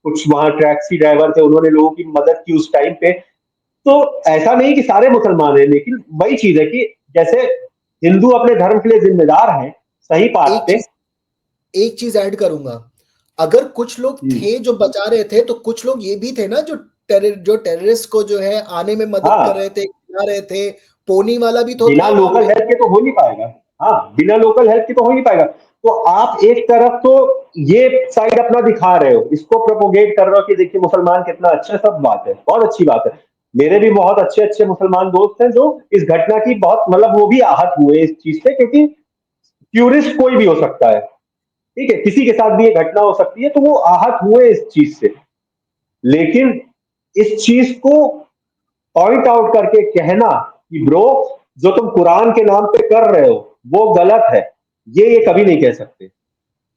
कुछ वहां टैक्सी ड्राइवर थे उन्होंने लोगों की मदद की उस टाइम पे। तो ऐसा नहीं कि सारे मुसलमान हैं, लेकिन वही चीज है कि जैसे हिंदू अपने धर्म के लिए जिम्मेदार हैं, सही बात एक पे। चीज एक चीज ऐड करूंगा। अगर कुछ लोग हम्म, थे जो बचा रहे थे, तो कुछ लोग ये भी थे ना जो टेररिस्ट को जो है आने में मदद कर रहे हाँ, थे, खिला रहे थे। पोनी वाला भी तो बिना था वहां लोकल पे। हेल्प के तो हो नहीं पाएगा। हाँ, बिना लोकल हेल्प के तो हो नहीं पाएगा। तो आप एक तरफ तो ये साइड अपना दिखा रहे हो, इसको प्रोपोगेट कर रहे हो कि देखिए मुसलमान कितना अच्छा, सब बात है, बहुत अच्छी बात है। मेरे भी बहुत अच्छे अच्छे मुसलमान दोस्त हैं जो इस घटना की बहुत मतलब वो भी आहत हुए इस चीज से, क्योंकि ट्यूरिस्ट कोई भी हो सकता है, ठीक है, किसी के साथ भी ये घटना हो सकती है, तो वो आहत हुए इस चीज से। लेकिन इस चीज को पॉइंट आउट करके कहना कि ब्रो जो तुम कुरान के नाम पे कर रहे हो वो गलत है, ये कभी नहीं कह सकते।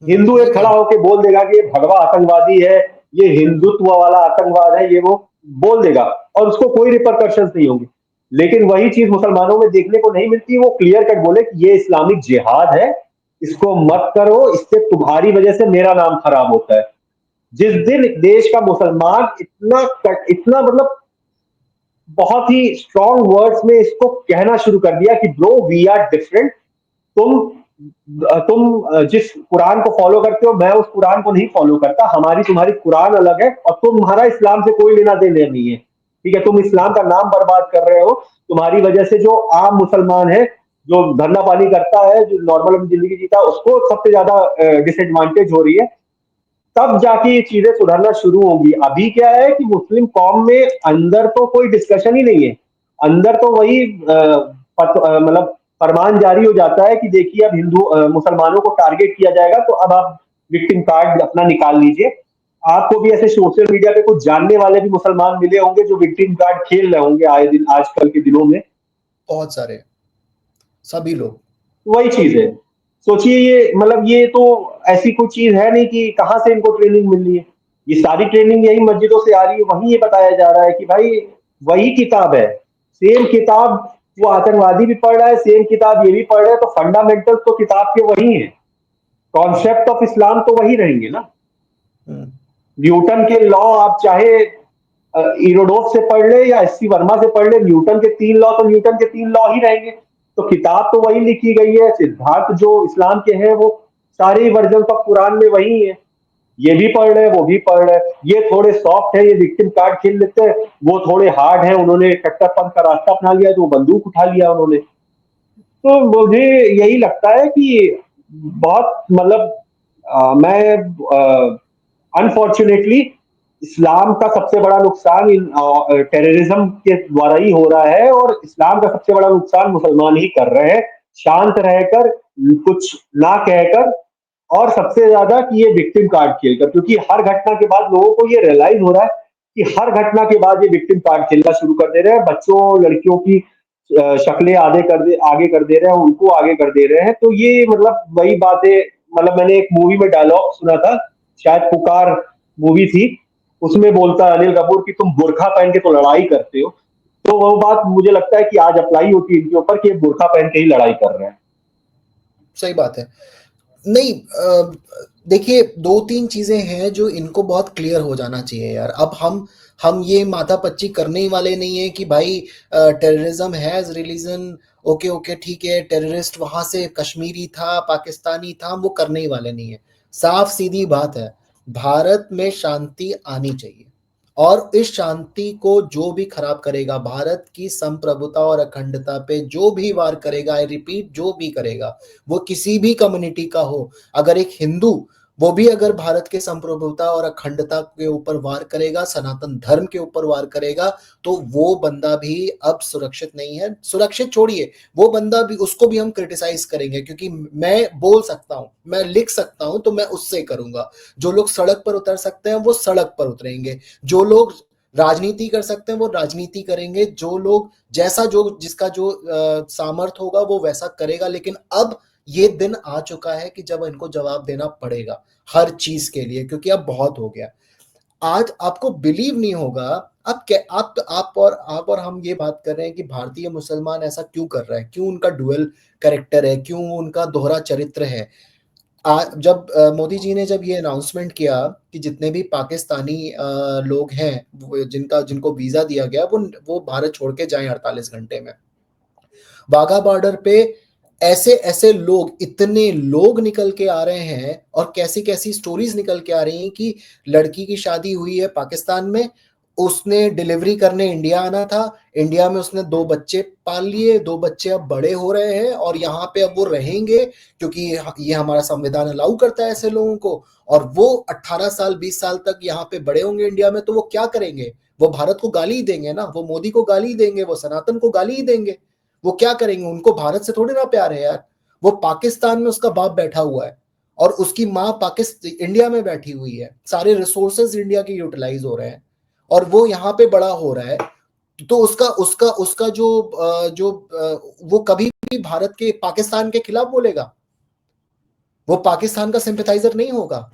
हिंदू नहीं एक खड़ा कर। होकर बोल देगा कि ये भगवा आतंकवादी है, ये हिंदुत्व वाला आतंकवाद है, ये वो बोल देगा और उसको कोई रिपरकशंस नहीं होंगे। लेकिन वही चीज मुसलमानों में देखने को नहीं मिलती, वो क्लियर कट बोले कि ये इस्लामिक जिहाद है, इसको मत करो, इससे तुम्हारी वजह से मेरा नाम खराब होता है। जिस दिन देश का मुसलमान इतना मतलब बहुत ही स्ट्रॉन्ग वर्ड्स में इसको कहना शुरू कर दिया कि ब्रो वी आर डिफरेंट, तुम तुम जिस कुरान को फॉलो करते हो मैं उस कुरान को नहीं फॉलो करता, हमारी तुम्हारी कुरान अलग है और तुम्हारा इस्लाम से कोई लेना देना नहीं है, ठीक है, तुम इस्लाम का नाम बर्बाद कर रहे हो। तुम्हारी वजह से जो आम मुसलमान है, जो धंधा पानी करता है, जो नॉर्मल अपनी जिंदगी जीता है, उसको सबसे ज्यादा डिसएडवांटेज हो रही है। तब जाके ये चीजें सुधरना शुरू होगी। अभी क्या है कि मुस्लिम कौम में अंदर तो कोई डिस्कशन ही नहीं है, अंदर तो वही मतलब फरमान जारी हो जाता है कि देखिए अब हिंदू मुसलमानों को टारगेट किया जाएगा तो अब आप विक्टिम कार्ड अपना निकाल लीजिए। आपको भी ऐसे सोशल मीडिया पे कुछ जानने वाले भी मुसलमान मिले होंगे जो विक्टिम कार्ड खेल रहे होंगे आए दिन आजकल के दिनों में। बहुत सारे, सभी लोग। वही चीज है। सोचिए ये मतलब ये तो ऐसी कोई चीज है नहीं कि कहाँ से इनको ट्रेनिंग मिल रही है। ये सारी ट्रेनिंग यही मस्जिदों से आ रही है। वहीं ये बताया जा रहा है कि भाई वही किताब है, सेम किताब वो आतंकवादी भी पढ़ रहा है, सेम किताब ये भी पढ़ रहा है, तो फंडामेंटल तो किताब के वही है। कॉन्सेप्ट ऑफ इस्लाम तो वही रहेंगे ना। हम्म। न्यूटन के लॉ आप चाहे इरोडोव से पढ़ ले या एससी वर्मा से पढ़ ले, न्यूटन के 3 लॉ तो न्यूटन के 3 लॉ ही रहेंगे। तो किताब तो वही लिखी गई है, सिद्धांत जो इस्लाम के हैं वो सारे वर्जन ऑफ कुरान में वही है। ये भी पढ़ रहे हैं, वो भी पढ़ रहे हैं। ये थोड़े सॉफ्ट है, ये विक्टिम कार्ड खेल लेते हैं। वो थोड़े हार्ड है, उन्होंने कट्टरपंथ का रास्ता अपना लिया तो वो बंदूक उठा लिया उन्होंने। तो मुझे यही लगता है कि बहुत मतलब मैं अनफॉर्चुनेटली इस्लाम का सबसे बड़ा नुकसान इन टेररिज्म के द्वारा ही हो रहा है, और इस्लाम का सबसे बड़ा नुकसान मुसलमान ही कर रहे हैं, शांत रहकर, कुछ ना कहकर, और सबसे ज्यादा कि ये विक्टिम कार्ड खेलकर। क्योंकि हर घटना के बाद लोगों को ये रियलाइज हो रहा है कि हर घटना के बाद ये विक्टिम कार्ड खेलना शुरू कर दे रहे हैं। बच्चों लड़कियों की शक्लें आगे कर दे रहे हैं, उनको आगे कर दे रहे हैं। तो ये मतलब वही बात है। मतलब मैंने एक मूवी में डायलॉग सुना था, शायद पुकार मूवी थी, उसमें बोलता है अनिल कपूर कि तुम बुर्खा पहन के तो लड़ाई करते हो। तो वो बात मुझे लगता है कि आज अप्लाई होती है इनके ऊपर कि ये बुर्खा पहन के ही लड़ाई कर रहे हैं। सही बात है। नहीं, देखिए, दो तीन चीजें हैं जो इनको बहुत क्लियर हो जाना चाहिए यार। अब हम ये माथापच्ची करने ही वाले नहीं है कि भाई terrorism has religion. Okay okay, ठीक है, टेररिस्ट वहां से कश्मीरी था, पाकिस्तानी था, हम वो करने ही वाले नहीं है। साफ सीधी बात है, भारत में शांति आनी चाहिए। और इस शांति को जो भी खराब करेगा, भारत की संप्रभुता और अखंडता पे जो भी वार करेगा, आई रिपीट, जो भी करेगा, वो किसी भी कम्युनिटी का हो, अगर एक हिंदू, वो भी अगर भारत के संप्रभुता और अखंडता के ऊपर वार करेगा, सनातन धर्म के ऊपर वार करेगा, तो वो बंदा भी अब सुरक्षित नहीं है। सुरक्षित छोड़िए, वो बंदा भी, उसको भी हम क्रिटिसाइज करेंगे, क्योंकि मैं बोल सकता हूं, मैं लिख सकता हूं, तो मैं उससे करूंगा। जो लोग सड़क पर उतर सकते हैं वो सड़क पर उतरेंगे, जो लोग राजनीति कर सकते हैं वो राजनीति करेंगे, जो लोग जैसा जो जिसका जो सामर्थ होगा वो वैसा करेगा। लेकिन अब ये दिन आ चुका है कि जब इनको जवाब देना पड़ेगा हर चीज के लिए, क्योंकि अब बहुत हो गया। आज आपको बिलीव नहीं होगा, आप और हम ये बात कर रहे हैं कि भारतीय मुसलमान ऐसा क्यों कर रहा है, क्यों उनका डुअल कैरेक्टर है, क्यों उनका दोहरा चरित्र है। जब मोदी जी ने जब ये अनाउंसमेंट किया कि जितने भी पाकिस्तानी लोग हैं, जिनको वीजा दिया गया, वो भारत छोड़ के जाएं 48 घंटे में, वाघा बॉर्डर पे ऐसे ऐसे लोग, इतने लोग निकल के आ रहे हैं, और कैसी कैसी स्टोरीज निकल के आ रही हैं कि लड़की की शादी हुई है पाकिस्तान में, उसने डिलीवरी करने इंडिया आना था, इंडिया में उसने 2 बच्चे पाल लिए, 2 बच्चे अब बड़े हो रहे हैं और यहाँ पे अब वो रहेंगे, क्योंकि ये हमारा संविधान अलाउ करता है ऐसे लोगों को। और वो 18 साल 20 साल तक यहाँ पे बड़े होंगे इंडिया में, तो वो क्या करेंगे? वो भारत को गाली ही देंगे ना, वो मोदी को गाली देंगे, वो सनातन को गाली ही देंगे। वो क्या करेंगे? उनको भारत से थोड़ी ना प्यार है यार। वो पाकिस्तान में उसका बाप बैठा हुआ है और उसकी माँ पाकिस्तान इंडिया में बैठी हुई है, सारे रिसोर्सेज इंडिया के यूटिलाइज हो रहे हैं, और वो यहाँ पे बड़ा हो रहा है। तो उसका उसका उसका वो कभी भी भारत के पाकिस्तान के खिलाफ बोलेगा? वो पाकिस्तान का सिंपैथाइजर नहीं होगा।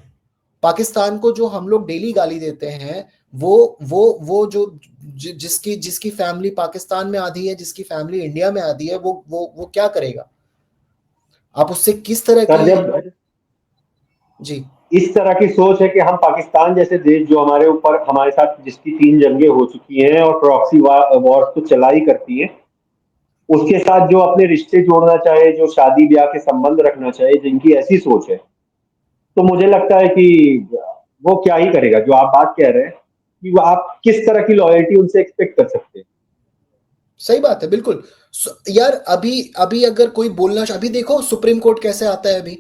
पाकिस्तान को जो हम लोग डेली गाली देते हैं, वो जो जिसकी जिसकी फैमिली पाकिस्तान में आधी है, जिसकी फैमिली इंडिया में आधी है, वो क्या करेगा? आप उससे किस तरह सर की? जब जी। इस तरह की सोच है कि हम पाकिस्तान जैसे देश जो हमारे ऊपर हमारे साथ जिसकी 3 जंगें हो चुकी हैं और प्रॉक्सी वॉर तो चला ही करती है, उसके साथ जो अपने रिश्ते जोड़ना चाहे, जो शादी ब्याह के संबंध रखना चाहे, जिनकी ऐसी सोच है, तो मुझे लगता है कि वो क्या ही करेगा। जो आप बात कह रहे हैं कि वो आप किस तरह की लॉयल्टी उनसे एक्सपेक्ट कर सकते हैं। सही बात है, बिल्कुल। यार, अभी अभी अगर कोई बोलना, अभी देखो सुप्रीम कोर्ट कैसे आता है अभी।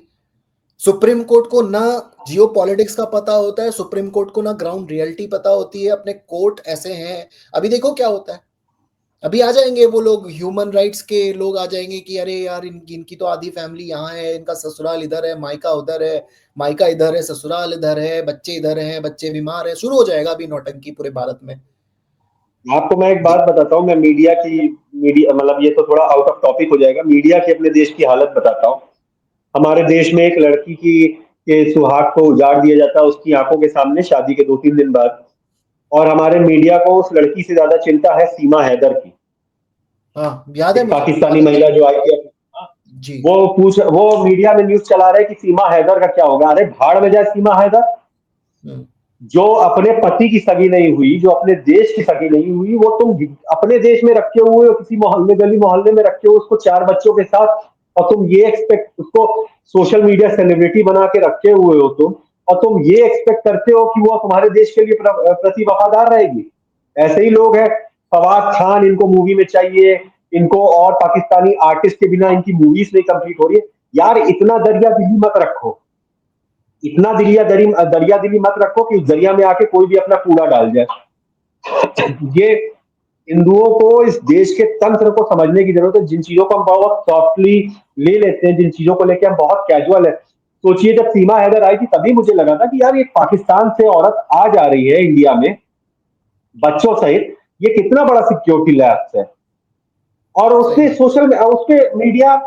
सुप्रीम कोर्ट को ना जियो पॉलिटिक्स का पता होता है, सुप्रीम कोर्ट को ना ग्राउंड रियलिटी पता होती है, अपने कोर्ट ऐसे हैं। अभी देखो क्या होता है। अभी आ जाएंगे वो लोग, ह्यूमन राइट्स के लोग आ जाएंगे कि अरे यार इनकी तो आधी फैमिली यहाँ है, इनका ससुराल इधर है, मायका उधर है, मायका इधर है, ससुराल इधर है, बच्चे इधर हैं, बच्चे बीमार है, शुरू हो जाएगा अभी नौटंकी पूरे भारत में। आपको मैं एक बात बताता हूँ, मैं मीडिया मतलब ये तो थोड़ा आउट ऑफ टॉपिक हो जाएगा, मीडिया की अपने देश की हालत बताता हूँ। हमारे देश में एक लड़की की के सुहाग को उजाड़ दिया जाता है उसकी आंखों के सामने शादी के 2-3 दिन बाद, और हमारे मीडिया को उस लड़की से ज्यादा चिंता है सीमा हैदर की। हाँ याद है एक मुझे, पाकिस्तानी बहुत महिला अच्छे। जो आई थी, जी। वो मीडिया में न्यूज चला रहे कि सीमा हैदर का क्या होगा। अरे भाड़ में जाए सीमा हैदर, हम्म। जो अपने पति की सगी नहीं हुई, जो अपने देश की सगी नहीं हुई, वो तुम अपने देश में रखे हुए हो, किसी मोहल्ले गली मोहल्ले में रखे हो उसको 4 बच्चों के साथ, और तुम ये एक्सपेक्ट उसको सोशल मीडिया सेलिब्रिटी बना के रखे हुए हो तुम, और तुम ये एक्सपेक्ट करते हो कि वो तुम्हारे देश के लिए प्रति वफादार रहेगी। ऐसे ही लोग हैं। फवाद खान इनको मूवी में चाहिए, इनको और पाकिस्तानी आर्टिस्ट के बिना इनकी मूवीज नहीं कंप्लीट हो रही है। यार इतना दरिया दिली मत रखो, इतना दरिया दिली मत रखो कि उस दरिया में आके कोई भी अपना कूड़ा डाल जाए। ये हिंदुओं को इस देश के तंत्र को समझने की जरूरत है। जिन चीजों को हम बहुत सॉफ्टली ले लेते हैं, जिन चीजों को लेकर हम बहुत कैजुअल है। सोचिए जब सीमा हैदर आई थी तभी मुझे लगा था कि यार ये पाकिस्तान से औरत आ जा रही है इंडिया में बच्चों सहित, ये कितना बड़ा सिक्योरिटी लैप्स है। और सही उसने बात। उसपे मीडिया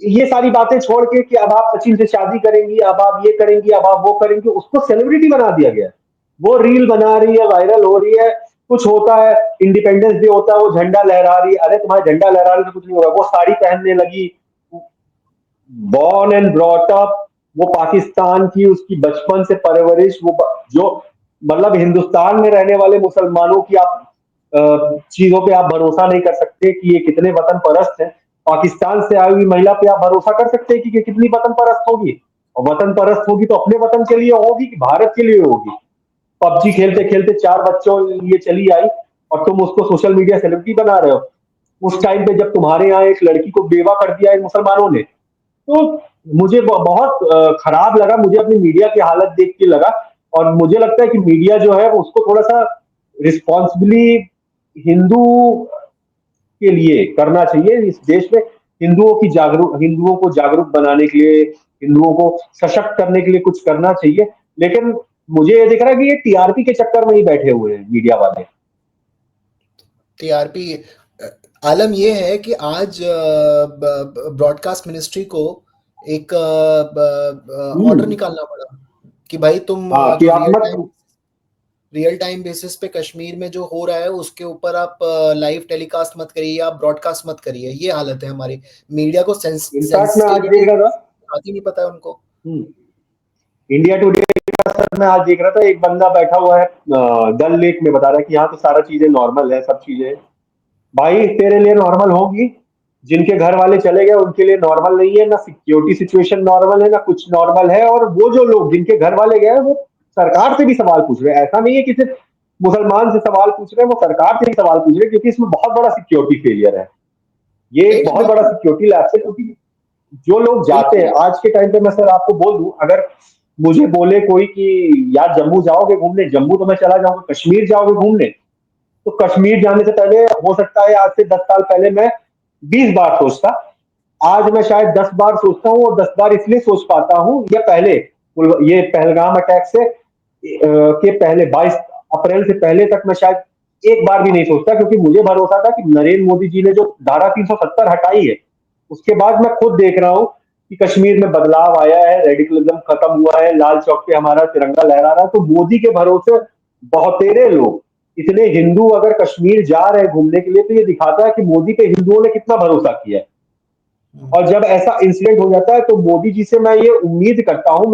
ये सारी बातें छोड़ के कि अब आप सचिन से शादी करेंगी, अब आप ये करेंगी, अब आप वो करेंगी, उसको सेलिब्रिटी बना दिया गया है। वो रील बना रही है, वायरल हो रही है। कुछ होता है, इंडिपेंडेंस डे होता है, वो झंडा लहरा रही है। अरे तुम्हारा झंडा लहराने से कुछ नहीं होगा। वो साड़ी पहनने लगी, बॉर्न एंड ब्रॉट अप वो पाकिस्तान की, उसकी बचपन से परवरिश जो मतलब हिंदुस्तान में रहने वाले मुसलमानों की आप चीजों पे आप भरोसा नहीं कर सकते कि ये कितने वतन परस्त हैं। पाकिस्तान से आई हुई महिला पे आप भरोसा कर सकते हैं कि ये कितनी वतन परस्त होगी। और वतन परस्त होगी तो अपने वतन के लिए होगी कि भारत के लिए होगी। पबजी सही खेलते बात। खेलते 4 बच्चों ये चली आई, और तुम उसको सोशल मीडिया सेलिब्रिटी बना रहे हो। उस टाइम पे जब तुम्हारे यहाँ एक लड़की को बेवा कर दिया इन मुसलमानों ने, तो मुझे बहुत खराब लगा। मुझे अपनी मीडिया की हालत देख के लगा, और मुझे लगता है कि मीडिया जो है उसको थोड़ा सा रिस्पॉन्सिबली हिंदू के लिए करना चाहिए। इस देश में हिंदुओं को जागरूक बनाने के लिए, हिंदुओं को सशक्त करने के लिए कुछ करना चाहिए। लेकिन मुझे ये दिख रहा है कि ये टीआरपी के चक्कर में ही बैठे हुए हैं मीडिया वाले। टीआरपी। आलम ये है कि आज ब्रॉडकास्ट मिनिस्ट्री को एक ऑर्डर हम्म। निकालना पड़ा कि भाई तुम हाँ कि जो आप मत। रियल टाइम बेसिस पे कश्मीर में जो हो रहा है उसके ऊपर आप लाइव टेलीकास्ट मत करिए, आप ब्रॉडकास्ट मत करिए। ये हालत है हमारी मीडिया को, इनफैक्ट मैं आज सेंसिटिविटी देख रहा था। बात ही नहीं पता है उनको। हम्म, इंडिया टुडे का सर मैं आज देख रहा था, एक बंदा बैठा हुआ है डल लेक में, बता रहा है कि यहाँ तो सारा चीजें नॉर्मल है, सब चीजें। भाई तेरे लिए नॉर्मल होगी, जिनके घर वाले चले गए उनके लिए नॉर्मल नहीं है। ना सिक्योरिटी सिचुएशन नॉर्मल है, ना कुछ नॉर्मल है। और वो जो लोग जिनके घर वाले गए वो सरकार से भी सवाल पूछ रहे हैं। ऐसा नहीं है कि सिर्फ मुसलमान से सवाल पूछ रहे हैं, वो सरकार से भी सवाल पूछ रहे हैं, क्योंकि इसमें बहुत बड़ा सिक्योरिटी फेलियर है। ये नहीं एक नहीं, बहुत बड़ा बिल्कुल सिक्योरिटी लैप्स है। क्योंकि जो लोग जाते हैं बिल्कुल। आज के टाइम पे, मैं सर आपको बोल दूं, अगर मुझे बोले कोई कि यार जम्मू जाओगे घूमने, जम्मू तो मैं चला जाऊंगा। कश्मीर जाओगे घूमने, तो कश्मीर जाने से पहले हो सकता है आज से 10 साल पहले मैं 20 बार सोचता, आज मैं शायद 10 बार सोचता हूँ। और 10 बार इसलिए सोच पाता हूँ, या पहले ये पहलगाम अटैक से के पहले 22 अप्रैल से पहले तक मैं शायद एक बार भी नहीं सोचता, क्योंकि मुझे भरोसा था कि नरेंद्र मोदी जी ने जो धारा 370 हटाई है, उसके बाद मैं खुद देख रहा हूँ कि कश्मीर में बदलाव आया है, रेडिकलिज्म खत्म हुआ है, लाल चौक पे हमारा तिरंगा लहरा रहा है। तो मोदी के भरोसे बहुतेरे लोग, इतने हिंदू अगर कश्मीर जा रहे हैं घूमने के लिए, तो ये दिखाता है कि मोदी पे हिंदुओं ने कितना भरोसा किया है। और जब ऐसा इंसिडेंट हो जाता है तो मोदी जी से मैं ये उम्मीद करता हूं,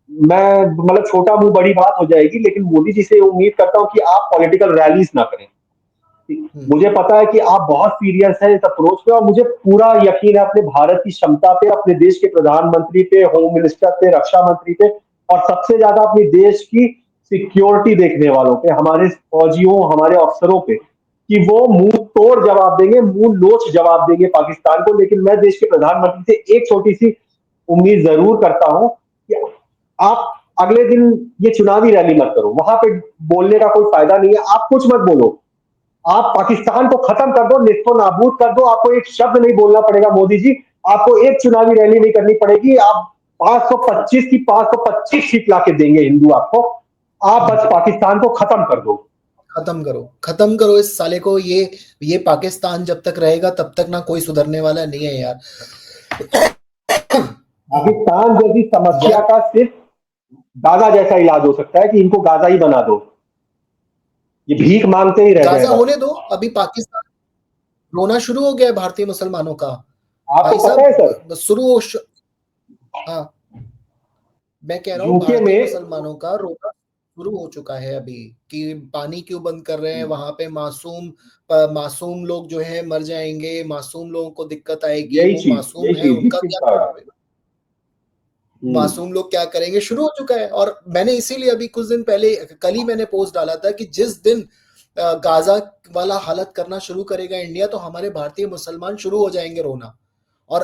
मैं मतलब छोटा मुंह बड़ी बात हो जाएगी, लेकिन मोदी जी से उम्मीद करता हूं कि आप पॉलिटिकल रैलीज ना करें। मुझे पता है कि आप बहुत सीरियस हैं इस अप्रोच पे, और मुझे पूरा यकीन है अपने भारत की क्षमता पे, अपने देश के प्रधानमंत्री पे, होम मिनिस्टर पे, रक्षा मंत्री पे, और सबसे ज्यादा अपने देश की सिक्योरिटी देखने वालों पे, हमारे फौजियों, हमारे अफसरों पे, कि वो मुंह तोड़ जवाब देंगे, मुंह नोच जवाब देंगे पाकिस्तान को। लेकिन मैं देश के प्रधानमंत्री से एक छोटी सी उम्मीद जरूर करता हूं कि आप अगले दिन ये चुनावी रैली मत करो। वहां पे बोलने का कोई फायदा नहीं है, आप कुछ मत बोलो। आप पाकिस्तान को खत्म कर दो, निस्तो नाबूद कर दो, आपको एक शब्द नहीं बोलना पड़ेगा मोदी जी, आपको एक चुनावी रैली नहीं करनी पड़ेगी, आप 525 की 525 सीट लाके देंगे हिंदू आपको, आप बस पाकिस्तान को खत्म कर दो। खत्म करो इस साले को। ये पाकिस्तान जब तक रहेगा तब तक ना कोई सुधरने वाला नहीं है यार। पाकिस्तान जैसी समस्या यार का सिर्फ गाजा जैसा इलाज हो सकता है कि इनको गाजा ही बना दो, ये भीख मांगते ही रह जाए गाजा बस। होने दो, अभी पाकिस्तान रोना शुरू हो गया है भारतीय मुसलमानों का। आपको भाई पता है सर, साहब हाँ, मैं कह रहा हूँ यूके भारतीय में, मुसलमानों का रोना शुरू हो चुका है अभी, कि पानी क्यों बंद कर रहे हैं वहां पे, मासूम लोग जो हैं मर जाएंगे, मासूम लोगों को दिक्कत आएगी, वो यही मासूम है चीज उनका विक्टिम क्या कार्ड। करेंगे, मासूम लोग क्या करेंगे, शुरू हो चुका है। और मैंने इसीलिए अभी कुछ दिन पहले, कल ही मैंने पोस्ट डाला था कि जिस दिन गाजा वाला हालत करना शुरू करेगा इंडिया, तो हमारे भारतीय मुसलमान शुरू हो जाएंगे रोना। और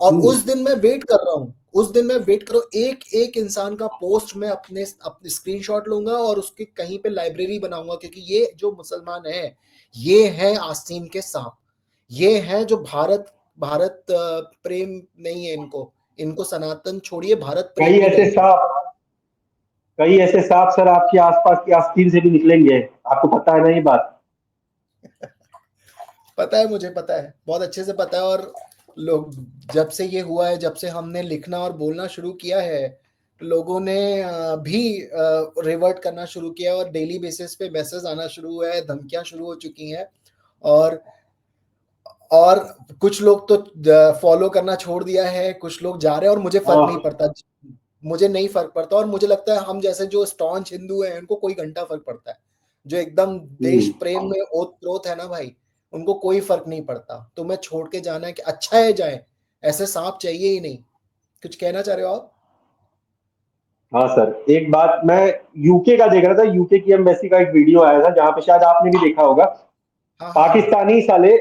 उस दिन मैं वेट कर रहा हूँ, उस दिन मैं वेट करो, एक एक इंसान का पोस्ट मैं अपने स्क्रीनशॉट लूंगा और उसकी कहीं पे लाइब्रेरी बनाऊंगा, क्योंकि ये जो मुसलमान है, ये है आस्तीन के सांप, ये है जो भारत भारत प्रेम नहीं है इनको, इनको सनातन छोड़िए, भारत प्रेम कई भी ऐसे नहीं है। सांप कई ऐसे सांप सर आपके आसपास की आस्तीन से भी निकलेंगे, आपको पता है ना ये बात। पता है, मुझे पता है, बहुत अच्छे से पता है। और लोग, जब से ये हुआ है, जब से हमने लिखना और बोलना शुरू किया है, लोगों ने भी रिवर्ट करना शुरू किया, और डेली बेसिस पे मैसेज आना शुरू हुआ है, धमकियां शुरू हो चुकी हैं। और और कुछ लोग तो फॉलो करना छोड़ दिया है, कुछ लोग जा रहे हैं, और मुझे फर्क नहीं हाँ। पड़ता, मुझे नहीं फर्क पड़ता। और मुझे लगता है हम जैसे जो स्टॉन्च हिंदू हैं, उनको कोई घंटा फर्क पड़ता है, जो एकदम देश हम्म। प्रेम में ओत प्रोत है ना भाई, उनको कोई फर्क नहीं पड़ता। तुम्हें छोड़ के जाना है कि अच्छा है जाए, ऐसे सांप चाहिए ही नहीं। कुछ कहना चाह रहे हो आप? हाँ सर, एक बात मैं यूके का देख रहा था, यूके की एम्बेसी का एक वीडियो आया था जहां पे शायद आपने भी देखा होगा, हाँ हाँ हाँ पाकिस्तानी साले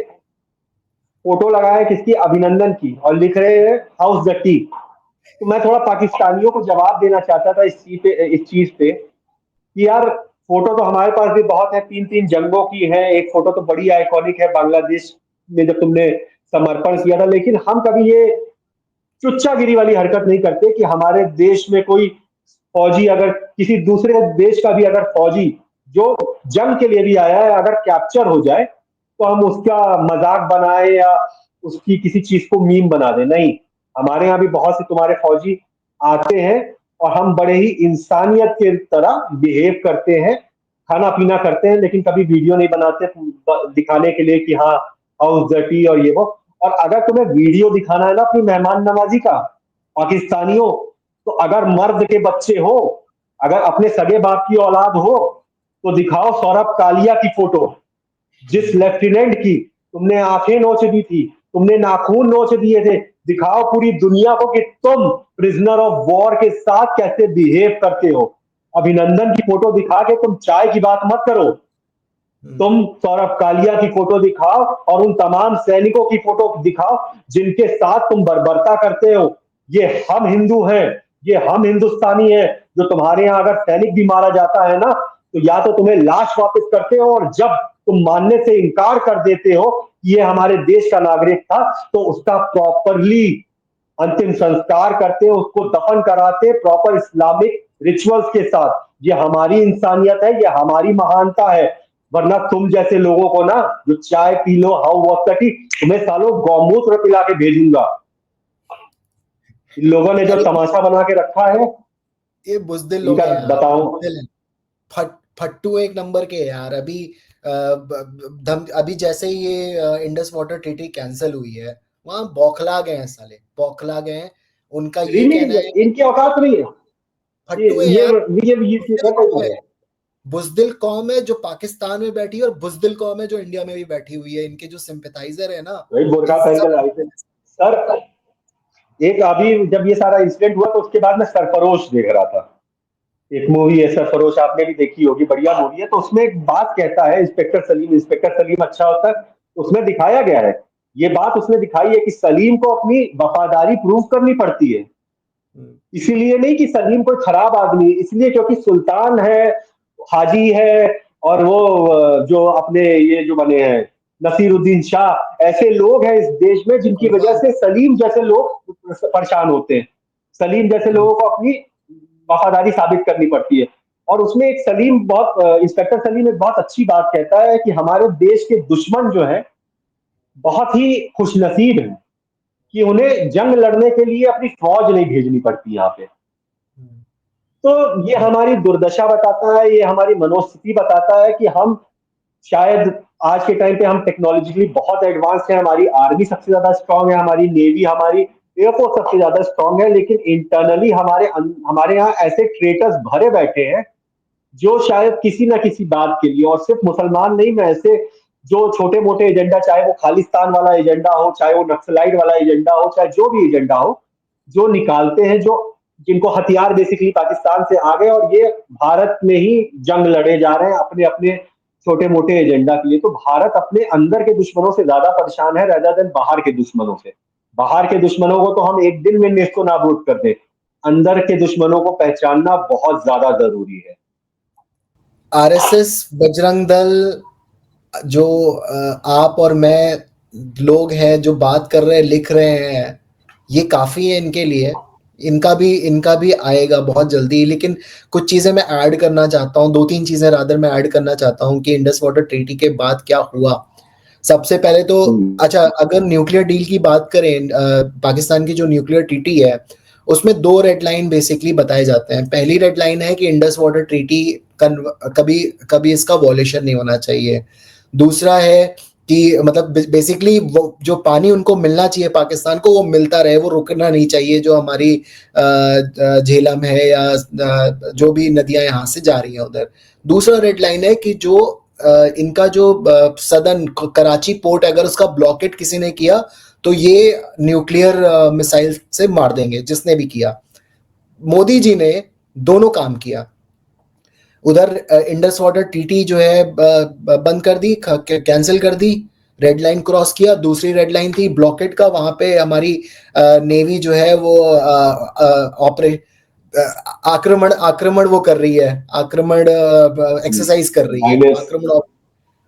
फोटो लगाए किसकी, अभिनंदन की, और लिख रहे हैं हाउस द टी। तो मैं थोड़ा पाकिस्तानियों को जवाब देना चाहता था इस चीज पे कि यार फोटो तो हमारे पास भी बहुत है, तीन तीन जंगों की है, एक फोटो तो बड़ी आइकॉनिक है बांग्लादेश में जब तुमने समर्पण किया था, लेकिन हम कभी ये चुच्चागिरी वाली हरकत नहीं करते कि हमारे देश में कोई फौजी, अगर किसी दूसरे देश का भी अगर फौजी जो जंग के लिए भी आया है अगर कैप्चर हो जाए, तो हम उसका मजाक बनाए या उसकी किसी चीज को मीम बना दे, नहीं। हमारे यहाँ भी बहुत से तुम्हारे फौजी आते हैं और हम बड़े ही इंसानियत के तरह बिहेव करते हैं, खाना पीना करते हैं, लेकिन कभी वीडियो नहीं बनाते दिखाने के लिए कि हाँ हाउस डर्टी और ये वो। और अगर तुम्हें वीडियो दिखाना है ना अपनी मेहमान नवाजी का, पाकिस्तानियों, तो अगर मर्द के बच्चे हो, अगर अपने सगे बाप की औलाद हो, तो दिखाओ सौरभ कालिया की फोटो, जिस लेफ्टिनेंट की तुमने आंखें नोच दी थी, तुमने नाखून नोच दिए थे, दिखाओ पूरी दुनिया को कि तुम प्रिजनर ऑफ वॉर के साथ कैसे बिहेव करते हो। अभिनंदन की फोटो दिखा के तुम चाय की बात मत करो, हम्म, तुम सौरभ कालिया की फोटो दिखाओ और उन तमाम सैनिकों की फोटो दिखाओ जिनके साथ तुम बर्बरता करते हो। ये हम हिंदू हैं, ये हम हिंदुस्तानी हैं, जो तुम्हारे यहां अगर सैनिक भी मारा जाता है ना, तो या तो तुम्हें लाश वापस करते हो, और जब तुम मानने से इनकार कर देते हो कि ये हमारे देश का नागरिक था, तो उसका प्रॉपरली अंतिम संस्कार करते हैं, उसको दफन कराते प्रॉपर इस्लामिक रिचुअल्स के साथ। ये हमारी इंसानियत है, ये हमारी महानता है। वरना तुम जैसे लोगों को ना, जो चाय पी लो हाउ वक्त की, तुम्हें सालों गौमूत्र पिला के भेजूंगा। इन लोगों ने जो अरे तमाशा बना के रखा है, ये बुजदिल लोग इनका हैं यार, बताऊं। बुजदिल हैं। फट्टू एक नंबर के हैं यार। अभी अभी जैसे ही ये इंडस वाटर ट्रीटी कैंसिल हुई है, वहां बौखला गए हैं साले, बौखला गए हैं। उनका ये रियली कहना है कि इनकी औकात नहीं है। ये फट्टू है ये यार, ये चीज बुजदिल है कौम है, कहीं। बुजदिल कौम है जो पाकिस्तान में बैठी है, और बुजदिल कौम है जो इंडिया में भी बैठी हुई है। इनके जो सिंपैथाइजर है ना, वही ये बुर्का पहन के सब। लाई थे सर। एक अभी जब ये सारा इंसिडेंट हुआ तो उसके बाद मैं सरफरोश देख रहा था, एक मूवी है सरफरोश, आपने भी देखी होगी, बढ़िया मूवी है। तो उसमें एक बात कहता है इंस्पेक्टर सलीम अच्छा होता है, उसमें दिखाया गया है, ये बात उसने दिखाई है कि सलीम को अपनी वफादारी प्रूव करनी पड़ती है। हम्म, इसीलिए नहीं कि सलीम कोई खराब आदमी है, इसलिए क्योंकि सुल्तान है, हाजी है, और वो जो अपने ये जो बने हैं नसीरुद्दीन शाह, ऐसे लोग हैं इस देश में जिनकी वजह हाँ। से सलीम जैसे लोग परेशान होते हैं। सलीम जैसे लोगों को अपनी वफादारी साबित करनी पड़ती है। और उसमें एक सलीम बहुत इंस्पेक्टर सलीम एक बहुत अच्छी बात कहता है कि हमारे देश के दुश्मन जो है बहुत ही खुशनसीब हैं कि उन्हें जंग लड़ने के लिए अपनी फौज नहीं भेजनी पड़ती यहाँ पे। तो ये हमारी दुर्दशा बताता है, ये हमारी मनोस्थिति बताता है कि हम शायद आज के टाइम पे हम टेक्नोलॉजिकली बहुत एडवांस है, हमारी आर्मी सबसे ज्यादा स्ट्रांग है, हमारी नेवी, हमारी एयरफोर्स सबसे ज्यादा स्ट्रांग है, लेकिन इंटरनली हमारे यहाँ ऐसे ट्रेटर्स भरे बैठे हैं जो शायद किसी ना किसी बात के लिए, और सिर्फ मुसलमान नहीं, मैं ऐसे जो छोटे मोटे एजेंडा, चाहे वो खालिस्तान वाला एजेंडा हो, चाहे वो नक्सलाइट वाला एजेंडा हो, चाहे जो भी एजेंडा हो, जो निकालते हैं, जो जिनको हथियार बेसिकली पाकिस्तान से आ गए और ये भारत में ही जंग लड़े जा रहे हैं अपने अपने छोटे मोटे एजेंडा के लिए। तो भारत अपने अंदर के दुश्मनों से ज्यादा परेशान है रेदर देन बाहर के दुश्मनों से। बाहर के दुश्मनों को तो हम एक दिन में नेस्तो नाबूद कर दे, अंदर के दुश्मनों को पहचानना बहुत ज्यादा जरूरी है। आरएसएस, बजरंग दल, जो आप और मैं लोग हैं जो बात कर रहे हैं, लिख रहे हैं, ये काफी है इनके लिए। इनका भी आएगा बहुत जल्दी। लेकिन कुछ चीजें मैं ऐड करना चाहता हूँ, 2-3 चीजें रादर मैं ऐड करना चाहता हूँ कि इंडस वाटर ट्रीटी के बाद क्या हुआ। सबसे पहले तो हम्म। अच्छा, अगर न्यूक्लियर डील की बात करें, पाकिस्तान की जो न्यूक्लियर ट्रीटी है उसमें 2 रेड लाइन बेसिकली बताए जाते हैं। पहली रेड लाइन है कि इंडस वाटर ट्रीटी कभी कभी इसका वॉल्यूशन नहीं होना चाहिए। दूसरा है कि मतलब बेसिकली वो जो पानी उनको मिलना चाहिए पाकिस्तान को, वो मिलता रहे, वो रुकना नहीं चाहिए, जो हमारी झेलम है या जो भी नदियां यहाँ से जा रही हैं उधर। दूसरा रेड लाइन है कि जो इनका जो सदन कराची पोर्ट, अगर उसका ब्लॉकेट किसी ने किया तो ये न्यूक्लियर मिसाइल से मार देंगे, जिसने भी किया। मोदी जी ने दोनों काम किया। उधर इंडस वाटर टीटी जो है बंद कर दी, कैंसिल कर दी, रेड लाइन क्रॉस किया। दूसरी रेड लाइन थी ब्लॉकेट का, वहां पे हमारी नेवी जो है वो ऑपरे आक्रमण आक्रमण वो कर रही है, आक्रमण एक्सरसाइज कर रही है, माइनस, आक्रमण।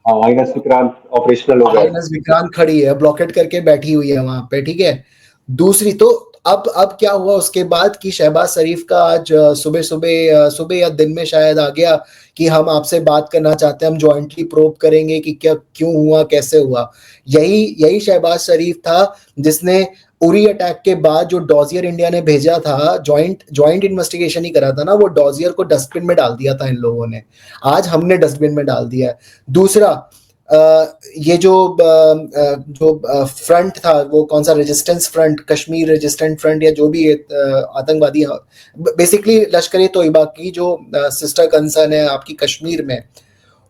हाँ माइनस विक्रांत ऑपरेशनल हो गए। आईएनएस विक्रांत खड़ी है, ब्लॉकेट करके बैठी हुई है वहां पे, ठीक है। दूसरी तो अब क्या हुआ उसके बाद कि शहबाज शरीफ का आज सुबह सुबह सुबह या दिन में शायद आ गया कि हम आपसे बात करना चाहते हैं, हम जॉइंटली प्रोब करेंगे कि क्या क्यों हुआ, कैसे हुआ। यही यही शहबाज शरीफ था जिसने उरी अटैक के बाद जो डॉजियर इंडिया ने भेजा था, जॉइंट जॉइंट इन्वेस्टिगेशन ही करा था ना, वो डॉजियर को डस्टबिन में डाल दिया था इन लोगों ने। आज हमने डस्टबिन में डाल दिया है। दूसरा, ये जो फ्रंट था, वो कौन सा, resistance front, Kashmir resistant front, या जो भी आतंकवादी, बेसिकली लश्कर ए तोयबा की जो सिस्टर कंसर्न है आपकी कश्मीर में,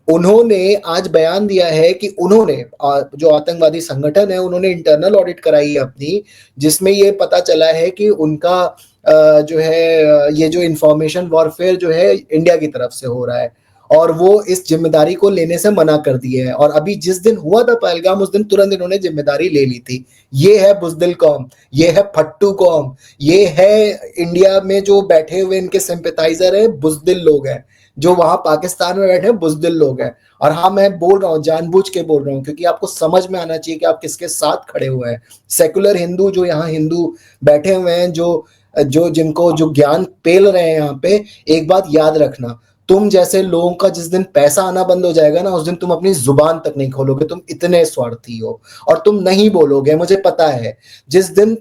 उन्होंने आज बयान दिया है कि उन्होंने जो आतंकवादी संगठन है, उन्होंने इंटरनल ऑडिट कराई है अपनी, जिसमें ये पता चला है कि उनका जो है ये जो इंफॉर्मेशन वॉरफेयर जो है इंडिया की तरफ से हो रहा है, और वो इस जिम्मेदारी को लेने से मना कर दिए हैं। और अभी जिस दिन हुआ था पहलगाम, उस दिन तुरंत इन्होंने जिम्मेदारी ले ली थी। ये है बुजदिल कौम, ये है फट्टू कौम, ये है इंडिया में जो बैठे हुए इनके सिंपैथाइजर है, बुजदिल लोग हैं, जो वहां पाकिस्तान में बैठे हैं बुजदिल लोग हैं। और हाँ, मैं बोल रहा हूँ, जानबूझ के बोल रहा हूँ, क्योंकि आपको समझ में आना चाहिए कि आप किसके साथ खड़े हुए हैं। सेकुलर हिंदू जो यहाँ हिंदू बैठे हुए हैं, जो जो जिनको जो ज्ञान पेल रहे हैं यहाँ पे, एक बात याद रखना, तुम जैसे लोगों का जिस दिन पैसा आना बंद हो जाएगा ना, उस दिन तुम अपनी जुबान तक नहीं खोलोगे, तुम इतने स्वार्थी हो। और तुम नहीं बोलोगे, मुझे पता है। जिस दिन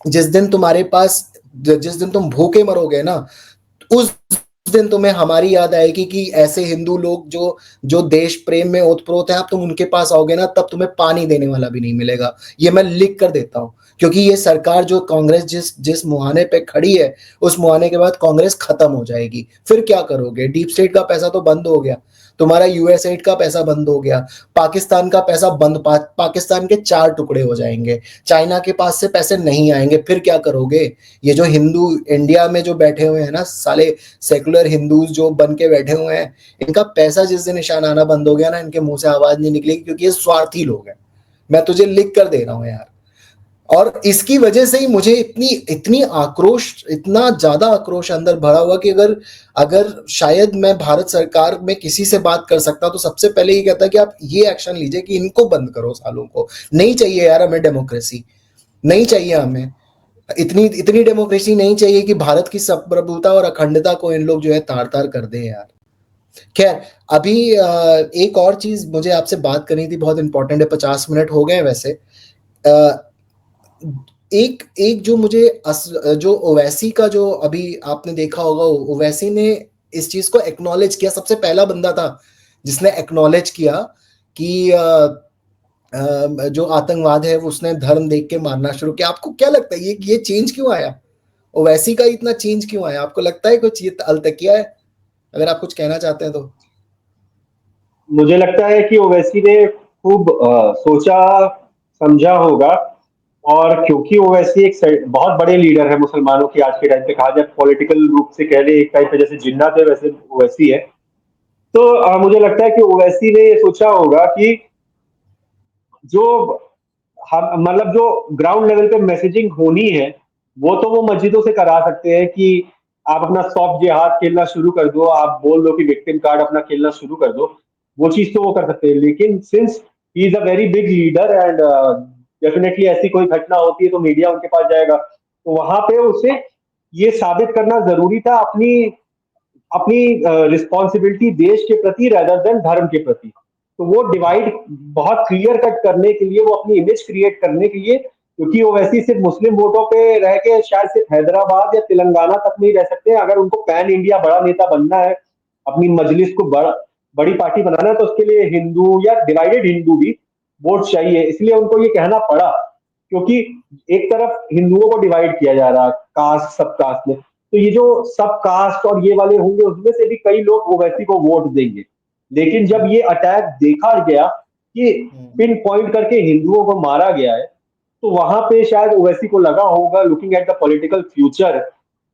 जिस दिन तुम्हारे पास जिस दिन तुम भूखे मरोगे ना, उस दिन तुम्हें हमारी याद आएगी कि ऐसे हिंदू लोग जो जो देश प्रेम में ओतप्रोत हैं, आप तुम उनके पास आओगे ना, तब तुम्हें पानी देने वाला भी नहीं मिलेगा। ये मैं लिख कर देता हूं, क्योंकि ये सरकार जो कांग्रेस जिस जिस मुहाने पे खड़ी है, उस मुहाने के बाद कांग्रेस खत्म हो जाएगी। फिर क्या करोगे? डीप स्टेट का पैसा तो बंद हो गया, तुम्हारा यूएसएड का पैसा बंद हो गया, पाकिस्तान का पैसा बंद, पाकिस्तान के 4 टुकड़े हो जाएंगे, चाइना के पास से पैसे नहीं आएंगे। फिर क्या करोगे? ये जो हिंदू इंडिया में जो बैठे हुए हैं ना, साले सेकुलर हिंदूज जो बन के बैठे हुए हैं, इनका पैसा जिस दिन निशान आना बंद हो गया ना, इनके मुंह से आवाज नहीं निकलेगी, क्योंकि ये स्वार्थी लोग हैं। मैं तुझे लिख कर दे रहा हूं यार। और इसकी वजह से ही मुझे इतनी इतनी आक्रोश, इतना ज्यादा आक्रोश अंदर भरा हुआ कि अगर अगर शायद मैं भारत सरकार में किसी से बात कर सकता तो सबसे पहले ये कहता कि आप ये एक्शन लीजिए कि इनको बंद करो सालों को। नहीं चाहिए यार हमें डेमोक्रेसी, नहीं चाहिए हमें इतनी इतनी डेमोक्रेसी, नहीं चाहिए कि भारत की संप्रभुता और अखंडता को इन लोग जो है तार तार कर दें यार। खैर, अभी एक और चीज मुझे आपसे बात करनी थी, बहुत इंपॉर्टेंट है। 50 मिनट हो गए वैसे। एक एक जो मुझे जो ओवैसी का, जो अभी आपने देखा होगा, ओवैसी ने इस चीज को एक्नॉलेज किया, सबसे पहला बंदा था जिसने एक्नॉलेज किया कि जो आतंकवाद है वो उसने धर्म देख के मारना शुरू किया। आपको क्या लगता है ये चेंज क्यों आया? ओवैसी का इतना चेंज क्यों आया? आपको लगता है कुछ ये अलतकिया है? अगर आप कुछ कहना चाहते हैं तो। मुझे लगता है कि ओवैसी ने खूब सोचा समझा होगा। और क्योंकि ओवैसी एक बहुत बड़े लीडर है मुसलमानों की, आज के टाइम पे कहा जाए पॉलिटिकल रूप से कह ले, एक टाइप पे जैसे जिन्ना थे वैसे ओवैसी है। तो मुझे लगता है कि ओवैसी ने ये सोचा होगा कि जो हम मतलब जो ग्राउंड लेवल पे मैसेजिंग होनी है वो तो वो मस्जिदों से करा सकते हैं कि आप अपना सॉफ्ट जिहाद खेलना शुरू कर दो, आप बोल दो कि विक्टिम कार्ड अपना खेलना शुरू कर दो। वो चीज तो वो कर सकते हैं, लेकिन since he is a very big leader and definitely ऐसी कोई घटना होती है तो मीडिया उनके पास जाएगा, तो वहां पे उसे ये साबित करना जरूरी था अपनी अपनी रिस्पॉन्सिबिलिटी देश के प्रति रेदर देन धर्म के प्रति। तो वो डिवाइड बहुत क्लियर कट करने के लिए, वो अपनी इमेज क्रिएट करने के लिए, क्योंकि वो वैसे ही सिर्फ मुस्लिम वोटों पे रह के शायद सिर्फ हैदराबाद या तेलंगाना तक नहीं रह सकते। अगर उनको पैन इंडिया बड़ा नेता बनना है, अपनी मजलिस को बड़ी पार्टी बनाना है, तो उसके लिए हिंदू या डिवाइडेड हिंदू भी वोट चाहिए। इसलिए उनको ये कहना पड़ा, क्योंकि एक तरफ हिंदुओं को डिवाइड किया जा रहा कास्ट सब कास्ट में, तो ये जो सब कास्ट और ये वाले होंगे उसमें से भी कई लोग ओवैसी को वोट देंगे। लेकिन जब ये अटैक देखा गया कि पिन पॉइंट करके हिंदुओं को मारा गया है, तो वहां पे शायद ओवैसी को लगा होगा, looking at the political future,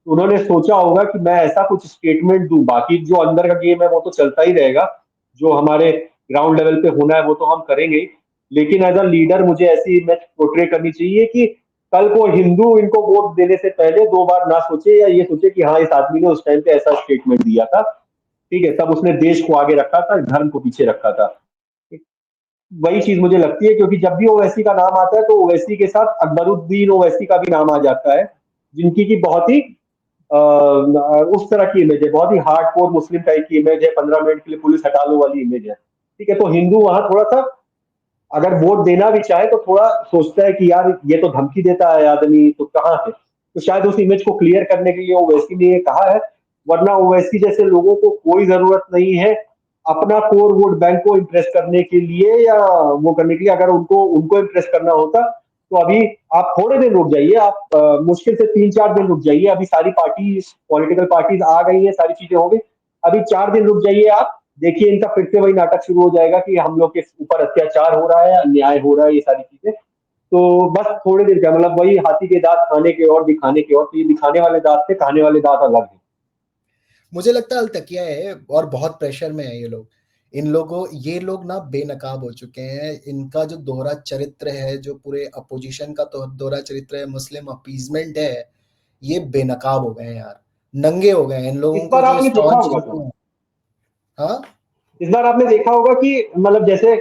उन्होंने सोचा होगा कि मैं ऐसा कुछ स्टेटमेंट दूं, बाकी जो अंदर का गेम है वो तो चलता ही रहेगा, जो हमारे ग्राउंड लेवल पे होना है वो तो हम करेंगे ही। लेकिन एज अ लीडर मुझे ऐसी इमेज पोर्ट्रे करनी चाहिए कि कल को हिंदू इनको वोट देने से पहले दो बार ना सोचे, या ये सोचे कि हाँ इस आदमी ने उस टाइम पे ऐसा स्टेटमेंट दिया था, ठीक है, तब उसने देश को आगे रखा था, धर्म को पीछे रखा था। वही चीज मुझे लगती है, क्योंकि जब भी ओवैसी का नाम आता है तो ओवैसी के साथ अकबरुद्दीन ओवैसी का भी नाम आ जाता है, जिनकी की बहुत ही उस तरह की इमेज है, बहुत ही हार्ड कोर मुस्लिम टाइप की इमेज है, 15 मिनट के लिए पुलिस हटा लो वाली इमेज है। ठीक है, तो हिंदू वहां थोड़ा सा अगर वोट देना भी चाहे तो थोड़ा सोचता है कि यार ये तो धमकी देता है आदमी, तो कहाँ से, तो शायद उस इमेज को क्लियर करने के लिए ओवैसी ने ये कहा है। वरना ओवैसी जैसे लोगों को कोई जरूरत नहीं है अपना कोर वोट बैंक को इम्प्रेस करने के लिए या वो करने के लिए। अगर उनको उनको इम्प्रेस करना होता तो अभी आप थोड़े दिन रुक जाइए, आप मुश्किल से 3-4 दिन रुक जाइए, अभी सारी पार्टी पॉलिटिकल पार्टीज आ गई है, सारी चीजें हो गई, अभी 4 दिन रुक जाइए आप, देखिए इनका फिर से वही नाटक शुरू हो जाएगा कि हम लोग के ऊपर अत्याचार हो रहा है, अन्याय हो रहा है, ये सारी चीजें। तो बस थोड़ी देर का मतलब वही हाथी के दांत खाने के और दिखाने के और, तो ये दिखाने वाले दांत से खाने वाले दांत अलग है। मुझे लगता है अलतकिया है और बहुत प्रेशर में है ये लोग। इन लोगों ये लोग ना बेनकाब हो चुके हैं। इनका जो दोहरा चरित्र है, जो पूरे अपोजिशन का तो दोहरा चरित्र है, मुस्लिम अपीजमेंट है, ये बेनकाब हो गए हैं यार। नंगे हो गए हैं इन इस लोगों को बार जो आपने देखा स्टॉन्च होगा हिंदू हैं। हाँ। इस बार आपने देखा होगा कि मतलब जैसे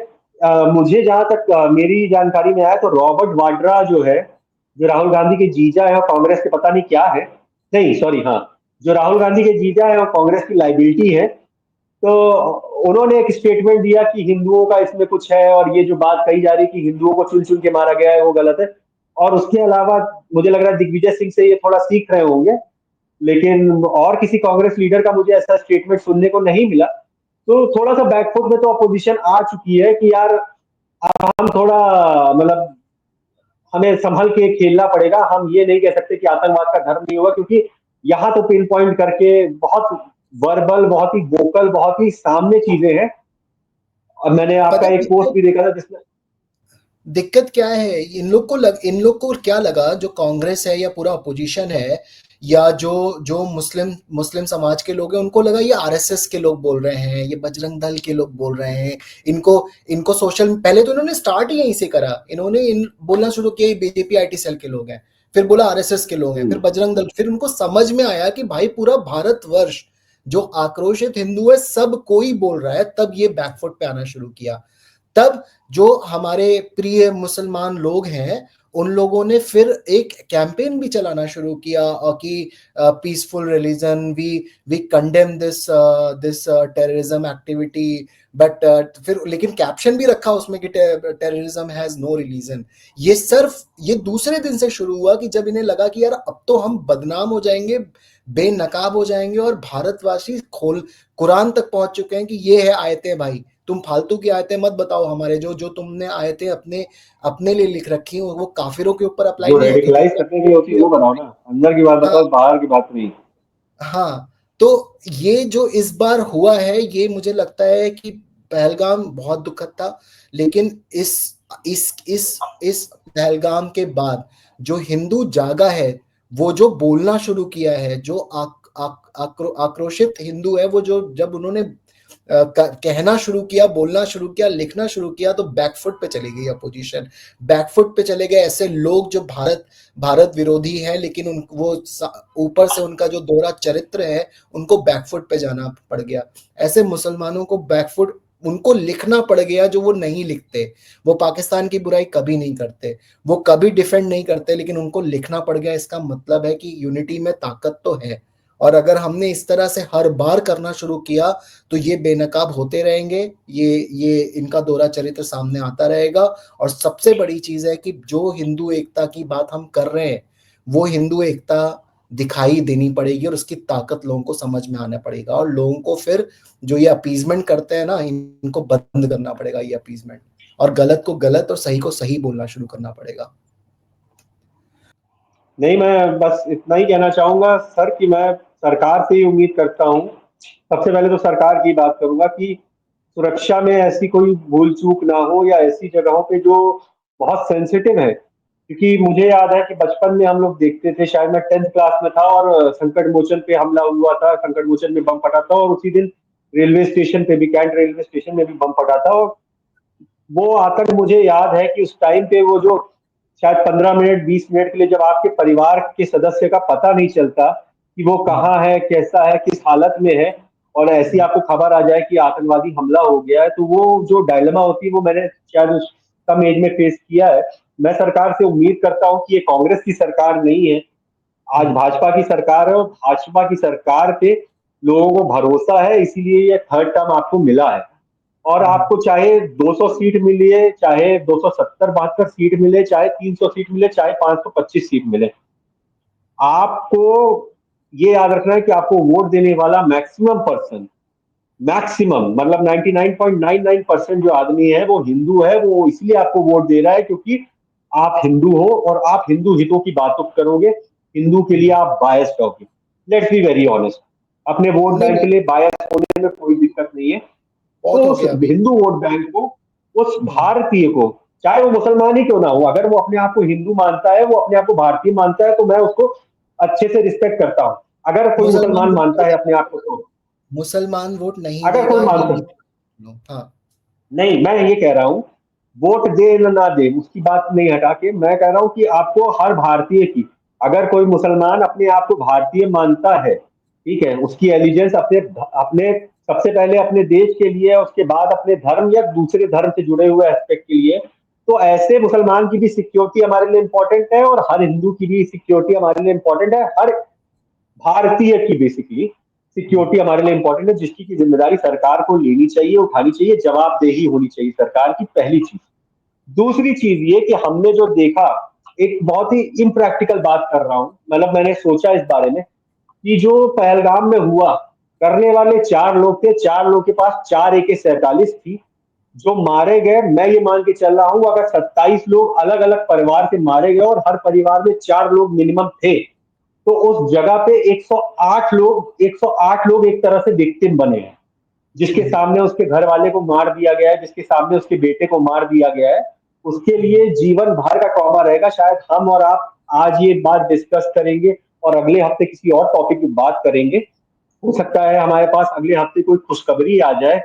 मुझे जहां तक मेरी जानकारी में आया तो रॉबर्ट वाड्रा जो है, जो राहुल गांधी के जीजा है और कांग्रेस के पता नहीं क्या है, नहीं सॉरी हाँ, जो राहुल गांधी के जीजा है और कांग्रेस की लाइबिलिटी है, तो उन्होंने एक स्टेटमेंट दिया कि हिंदुओं का इसमें कुछ है, और ये जो बात कही जा रही है कि हिंदुओं को चुन चुन के मारा गया है वो गलत है। और उसके अलावा मुझे लग रहा है दिग्विजय सिंह से ये थोड़ा सीख रहे होंगे, लेकिन और किसी कांग्रेस लीडर का मुझे ऐसा स्टेटमेंट सुनने को नहीं मिला। तो थोड़ा सा बैकफुट में तो अपोजिशन आ चुकी है कि यार हम थोड़ा मतलब हमें संभल के खेलना पड़ेगा, हम ये नहीं कह सकते कि आतंकवाद का धर्म नहीं होगा, क्योंकि यहाँ तो पिन पॉइंट करके बहुत वर्बल, बहुत ही वोकल, बहुत ही सामने चीजें हैं। और मैंने पता आपका है एक पोस्ट भी देखा था जिसमें दिक्कत क्या है? इन लोग को क्या लगा, जो कांग्रेस है या पूरा अपोजिशन है, या जो जो मुस्लिम मुस्लिम समाज के लोग हैं उनको लगा ये आरएसएस के लोग बोल रहे हैं, ये बजरंग दल के लोग बोल रहे हैं। इनको इनको सोशल पहले तो इन्होंने स्टार्ट ही यहीं से करा, इन्होंने बोलना शुरू किया बीजेपी आईटी सेल के लोग हैं, फिर बोला आरएसएस के लोग हैं, फिर बजरंग दल, फिर उनको समझ में आया कि भाई पूरा भारतवर्ष जो आक्रोशित हिंदू है सब कोई बोल रहा है, तब ये बैकफुट पे आना शुरू किया। तब जो हमारे प्रिय मुसलमान लोग हैं उन लोगों ने फिर एक कैंपेन भी चलाना शुरू किया कि peaceful religion, we condemn this terrorism activity, but फिर लेकिन कैप्शन भी रखा उसमें कि टेररिज्म हैज नो रिलीजन। ये सिर्फ ये दूसरे दिन से शुरू हुआ कि जब इन्हें लगा कि यार अब तो हम बदनाम हो जाएंगे, बेनकाब हो जाएंगे, और भारतवासी खोल कुरान तक पहुंच चुके हैं कि ये है आयतें भाई, तुम फालतू की आयतें मत बताओ, हमारे जो जो तुमने आयतें अपने अपने लिए लिख रखी हैं वो काफिरों के ऊपर अप्लाई जो नहीं होती रेडिकलाइज करने की होती है वो बताओ ना, अंदर की बात हाँ बताओ, बाहर की बात नहीं। हाँ। तो ये जो इस बार हुआ है ये मुझे लगता है कि पहलगाम बहुत दुखद था, लेकिन इस पहलगाम के बाद जो हिंदू जागा है, वो जो बोलना शुरू किया है, जो आक्रोशित हिंदू है, वो जो जब उन्होंने कहना शुरू किया, बोलना शुरू किया, लिखना शुरू किया, तो बैकफुट पे चली गई अपोजिशन, बैकफुट पे चले गए ऐसे लोग जो भारत भारत विरोधी हैं, लेकिन उन वो ऊपर से उनका जो दोहरा चरित्र है उनको बैकफुट पे जाना पड़ गया। ऐसे मुसलमानों को बैकफुट उनको लिखना पड़ गया जो वो नहीं लिखते। वो पाकिस्तान की बुराई कभी नहीं करते, वो कभी डिफेंड नहीं करते, लेकिन उनको लिखना पड़ गया। इसका मतलब है कि यूनिटी में ताकत तो है, और अगर हमने इस तरह से हर बार करना शुरू किया तो ये बेनकाब होते रहेंगे, ये इनका दोहरा चरित्र सामने आता रहेगा। और सबसे बड़ी चीज है कि जो हिंदू एकता की बात हम कर रहे हैं वो हिंदू एकता दिखाई देनी पड़ेगी, और उसकी ताकत लोगों को समझ में आना पड़ेगा, और लोगों को फिर जो ये अपीजमेंट करते हैं ना इनको बंद करना पड़ेगा, ये अपीजमेंट, और गलत को गलत और सही को सही बोलना शुरू करना पड़ेगा। नहीं, मैं बस इतना ही कहना चाहूंगा सर कि मैं सरकार से ही उम्मीद करता हूँ। सबसे पहले तो सरकार की बात करूंगा कि सुरक्षा में ऐसी कोई भूल चूक ना हो, या ऐसी जगहों पे जो बहुत सेंसिटिव है, क्योंकि मुझे याद है कि बचपन में हम लोग देखते थे, शायद मैं 10th क्लास में था और संकट मोचन पे हमला हुआ था, संकट मोचन में बम फटा था, और उसी दिन रेलवे स्टेशन पे भी, कैंट रेलवे स्टेशन में भी बम फटा था। और वो आतंक मुझे याद है कि उस टाइम पे वो जो शायद 15 मिनट 20 मिनट के लिए जब आपके परिवार के सदस्य का पता नहीं चलता कि वो कहाँ है, कैसा है, किस हालत में है, और ऐसी आपको खबर आ जाए कि आतंकवादी हमला हो गया है, तो वो जो डायलेमा होती है वो मैंने शायद उस कम एज में फेस किया है। मैं सरकार से उम्मीद करता हूँ कि ये कांग्रेस की सरकार नहीं है, आज भाजपा की सरकार है, और भाजपा की सरकार पे लोगों को भरोसा है, इसीलिए ये थर्ड टर्म आपको मिला है। और आपको चाहे 200 सीट मिले, चाहे 270 72 सीट मिले, चाहे 300 सीट मिले, चाहे 525 सीट मिले, आपको ये याद रखना है कि आपको वोट देने वाला मैक्सिमम पर्सन, मैक्सिमम मतलब 99.99% जो आदमी है वो हिंदू है। वो इसलिए आपको वोट दे रहा है क्योंकि आप हिंदू हो और आप हिंदू हितों की बात करोगे, हिंदू के लिए आप बायस्ड होगे। लेट्स बी वेरी ऑनेस्ट, अपने वोट नहीं बैंक के नहीं, लिए बायस्ड होने में कोई दिक्कत नहीं है। तो बहुत हो उस गया अभी। हिंदू वोट बैंक को, उस भारतीय को, चाहे वो मुसलमान ही क्यों ना हो, अगर वो अपने आप को हिंदू मानता है, वो अपने आप को भारतीय मानता है, तो मैं उसको अच्छे से रिस्पेक्ट करता हूं। अगर कोई मुसलमान मुसलमान वोट मानता नहीं है देगा, अपने आप को, तो मुसलमान वोट नहीं अगर कोई देगा ये मानता है, हाँ। नहीं, मैं ये कह रहा हूं, वोट दे या ना दे उसकी बात नहीं हटा के मैं कह रहा हूं कि आपको हर भारतीय की, अगर कोई मुसलमान अपने आप को भारतीय मानता है, ठीक है, उसकी एलिजेंस अपने अपने सबसे पहले अपने देश के लिए है, उसके बाद अपने धर्म या दूसरे धर्म से जुड़े हुए एस्पेक्ट के लिए, तो ऐसे मुसलमान की भी सिक्योरिटी हमारे लिए इंपॉर्टेंट है, और हर हिंदू की भी सिक्योरिटी हमारे लिए इंपॉर्टेंट है, हर भारतीय की बेसिकली सिक्योरिटी हमारे लिए इंपॉर्टेंट है, जिसकी की जिम्मेदारी सरकार को लेनी चाहिए, उठानी चाहिए, जवाबदेही होनी चाहिए सरकार की, पहली चीज। दूसरी चीज ये कि हमने जो देखा, एक बहुत ही इम्प्रैक्टिकल बात कर रहा हूं, मतलब मैंने सोचा इस बारे में कि जो पहलगाम में हुआ, करने वाले 4 लोग थे, 4 लोग के पास 4 AK-47 थी, जो मारे गए, मैं ये मान के चल रहा हूं अगर 27 लोग अलग अलग परिवार से मारे गए और हर परिवार में 4 लोग मिनिमम थे, तो उस जगह पे 108 लोग एक तरह से विक्टिम बने हैं, जिसके सामने उसके घर वाले को मार दिया गया है, जिसके सामने उसके बेटे को मार दिया गया है, उसके लिए जीवन भर का ट्रॉमा रहेगा। शायद हम और आप आज ये बात डिस्कस करेंगे और अगले हफ्ते किसी और टॉपिक की बात करेंगे। हो सकता है हमारे पास अगले हफ्ते कोई खुशखबरी आ जाए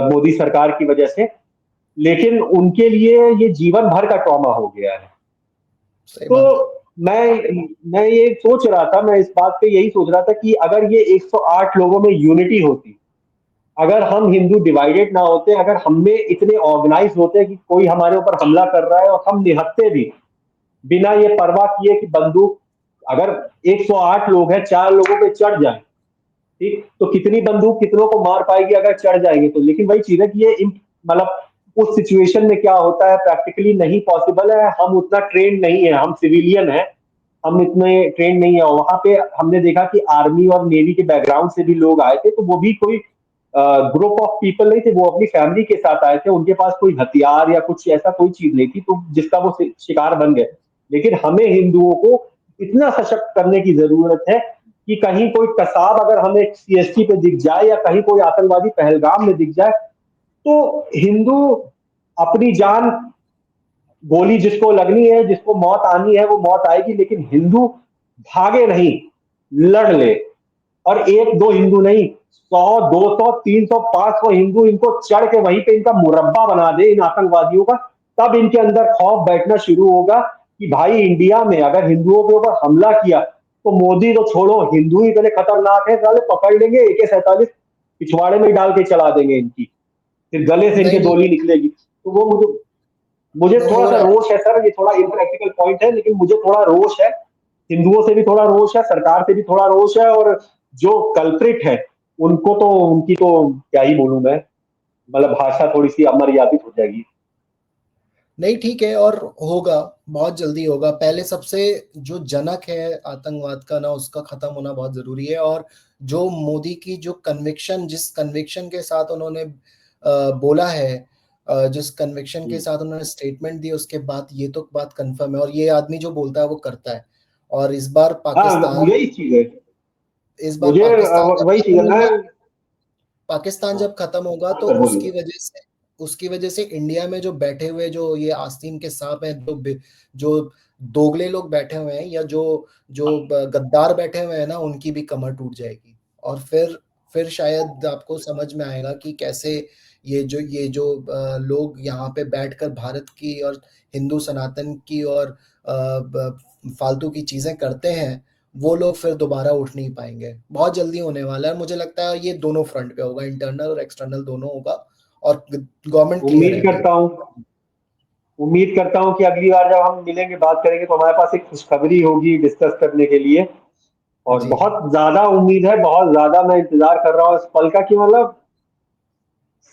मोदी सरकार की वजह से, लेकिन उनके लिए ये जीवन भर का ट्रॉमा हो गया है। सही बात है। तो मैं ये सोच रहा था, मैं इस बात पे यही सोच रहा था कि अगर ये 108 लोगों में यूनिटी होती, अगर हम हिंदू डिवाइडेड ना होते, अगर हम में इतने ऑर्गेनाइज होते कि कोई हमारे ऊपर हमला कर रहा है और हम निहत्ते भी बिना ये परवाह किए कि बंदूक, अगर 108 लोग हैं, 4 लोगों पे चढ़ जाए, ठीक, तो कितनी बंदूक कितनों को मार पाएगी अगर चढ़ जाएंगे तो। लेकिन वही चीज है कि ये मतलब उस सिचुएशन में क्या होता है, प्रैक्टिकली नहीं पॉसिबल है। हम उतना ट्रेन नहीं है, हम सिविलियन है, हम इतने ट्रेन नहीं है। वहां पे हमने देखा कि आर्मी और नेवी के बैकग्राउंड से भी लोग आए थे, तो वो भी कोई ग्रुप ऑफ पीपल नहीं थे, वो अपनी फैमिली के साथ आए थे, उनके पास कोई हथियार या कुछ ऐसा कोई चीज नहीं थी, तो जिसका वो शिकार बन गए। लेकिन हमें हिंदुओं को इतना सशक्त करने की जरूरत है कि कहीं कोई कसाब अगर हमें सीएसटी पे दिख जाए या कहीं कोई आतंकवादी पहलगाम में दिख जाए, तो हिंदू अपनी जान, गोली जिसको लगनी है, जिसको मौत आनी है वो मौत आएगी, लेकिन हिंदू भागे नहीं, लड़ ले। और एक दो हिंदू नहीं, 100, 200, 300, 500 हिंदू इनको चढ़ के वहीं पे इनका मुरब्बा बना दे इन आतंकवादियों का, तब इनके अंदर खौफ बैठना शुरू होगा कि भाई इंडिया में अगर हिंदुओं के ऊपर हमला किया तो मोदी तो छोड़ो, हिंदू ही इतने खतरनाक है, साले पकड़ लेंगे AK-47 पिछवाड़े में डाल के चला देंगे इनकी, फिर गले से इनके नहीं नहीं, गोली निकलेगी। तो वो मुझे मुझे वो थोड़ा हो सा रहा है। रोष है सर, ये थोड़ा इम्प्रैक्टिकल पॉइंट है, लेकिन मुझे थोड़ा रोष है, हिंदुओं से भी थोड़ा रोष है, सरकार से भी थोड़ा रोष है, और जो कल्प्रिट है उनको तो, उनकी तो क्या ही बोलूं मैं, मतलब भाषा थोड़ी सी अमर्यादित हो जाएगी। नहीं ठीक है, और होगा, बहुत जल्दी होगा। पहले सबसे जो जनक है आतंकवाद का ना, उसका खत्म होना बहुत जरूरी है। और जो मोदी की जो कन्विक्शन, जिस कन्विक्शन के साथ उन्होंने बोला है, जिस कन्विक्शन के हम्म। साथ उन्होंने स्टेटमेंट दी, उसके बाद ये तो बात कंफर्म है। और ये आदमी जो बोलता है वो करता है। और इस बार हाँ, पाकिस्तान, यही चीज है, इस बार मुझे पाकिस्तान जब वही चीज खत्म है मैं। होगा, पाकिस्तान हाँ, जब खत्म होगा हाँ तो सर बोलिए। उसकी वजह से इंडिया में जो बैठे हुए, जो ये आस्तीन के सांप हैं, जो दोगले लोग बैठे हुए हैं, या जो जो गद्दार बैठे हुए हैं ना, उनकी भी कमर टूट जाएगी। और फिर शायद आपको समझ में आएगा कि कैसे ये जो लोग यहाँ पे बैठकर भारत की और हिंदू सनातन की और फालतू की चीजें करते हैं, वो लोग फिर दोबारा उठ नहीं पाएंगे। बहुत जल्दी होने वाला है, मुझे लगता है ये दोनों फ्रंट पे होगा, इंटरनल और एक्सटर्नल दोनों होगा। और गवर्नमेंट क्लियर उम्मीद है अभी। करता हूँ उम्मीद करता हूँ कि अगली बार जब हम मिलेंगे, बात करेंगे, तो हमारे पास एक खुशखबरी होगी डिस्कस करने के लिए। और जी। बहुत ज्यादा उम्मीद है, बहुत ज्यादा मैं इंतजार कर रहा हूँ इस पल का, कि मतलब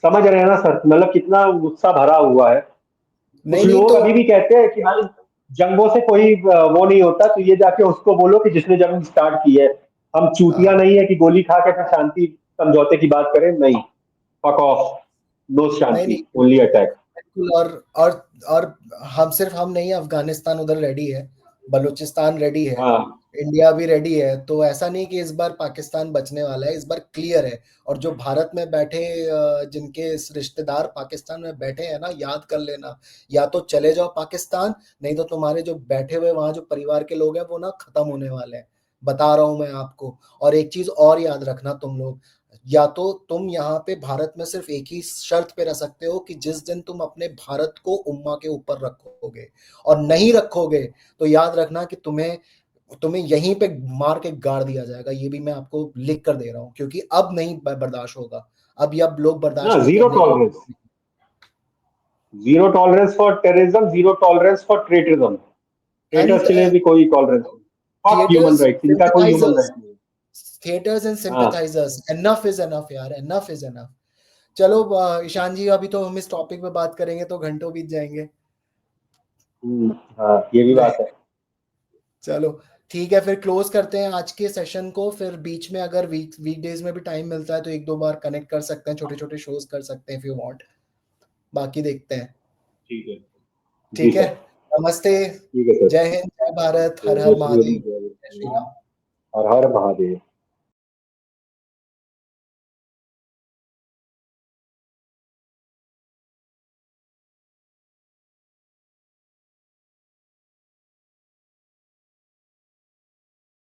समझ रहे हैं ना सर, मतलब कितना गुस्सा भरा हुआ है। कुछ नहीं नहीं लोग तो, अभी भी कहते हैं कि भाई जंगों से कोई वो नहीं होता, तो ये जाके उसको बोलो कि जिसने जंग स्टार्ट की है। हम चूतिया हाँ, नहीं है कि गोली खा के फिर शांति समझौते की बात करें, नहीं। फक ऑफ, नो नहीं शांति, नहीं, ओनली अटैक। बिल्कुल। और हम नहीं, अफगानिस्तान उधर रेडी है, बलूचिस्तान रेडी है, हाँ, इंडिया भी रेडी है। तो ऐसा नहीं कि इस बार पाकिस्तान बचने वाला है, इस बार क्लियर है। और जो भारत में बैठे, जिनके रिश्तेदार पाकिस्तान में बैठे हैं ना, याद कर लेना, या तो चले जाओ पाकिस्तान, नहीं तो तुम्हारे जो बैठे हुए वहां जो परिवार के लोग हैं वो ना खत्म होने वाले हैं, बता रहा हूं मैं आपको। और एक चीज और याद रखना तुम लोग, या तो तुम यहाँ पे भारत में सिर्फ एक ही शर्त पे रह सकते हो कि जिस दिन तुम अपने भारत को उम्मा के ऊपर रखोगे, और नहीं रखोगे तो याद रखना कि तुम्हें तुम्हें यहीं पे मार के गाड़ दिया जाएगा। ये भी मैं आपको लिख कर दे रहा हूँ, क्योंकि अब नहीं बर्दाश्त होगा। अब लोग ना, बर्दाश्त नहीं जीरो करने के। Tolerance, zero tolerance for terrorism, zero tolerance for traitorism. And traitors के लिए भी कोई टॉलरेंस नहीं। फक ह्यूमन थिएटर्स राइट्स, इनका कोई ह्यूमन सिंपथाइजर्स, राइट नहीं है। थिएटर्स एंड हाँ। सिंपथाइजर्स, एनफ इज एनफ यार, एनफ इज एनफ। चलो ईशान जी, अभी तो हम इस टॉपिक पे बात करेंगे तो घंटों बीत जाएंगे। हाँ, ये भी बात है। चलो ठीक है, फिर क्लोज करते हैं आज के सेशन को। फिर बीच में अगर वीकडेज में भी टाइम मिलता है तो एक दो बार कनेक्ट कर सकते हैं, छोटे छोटे शोज कर सकते हैं इफ यू वांट। बाकी देखते हैं। ठीक है। जी ठीक है। सर। नमस्ते। ठीक है सर। जय हिंद, जय भारत, हर जय हर श्री राम, महादेव, जय जय श्री राम। हर हर महादेव।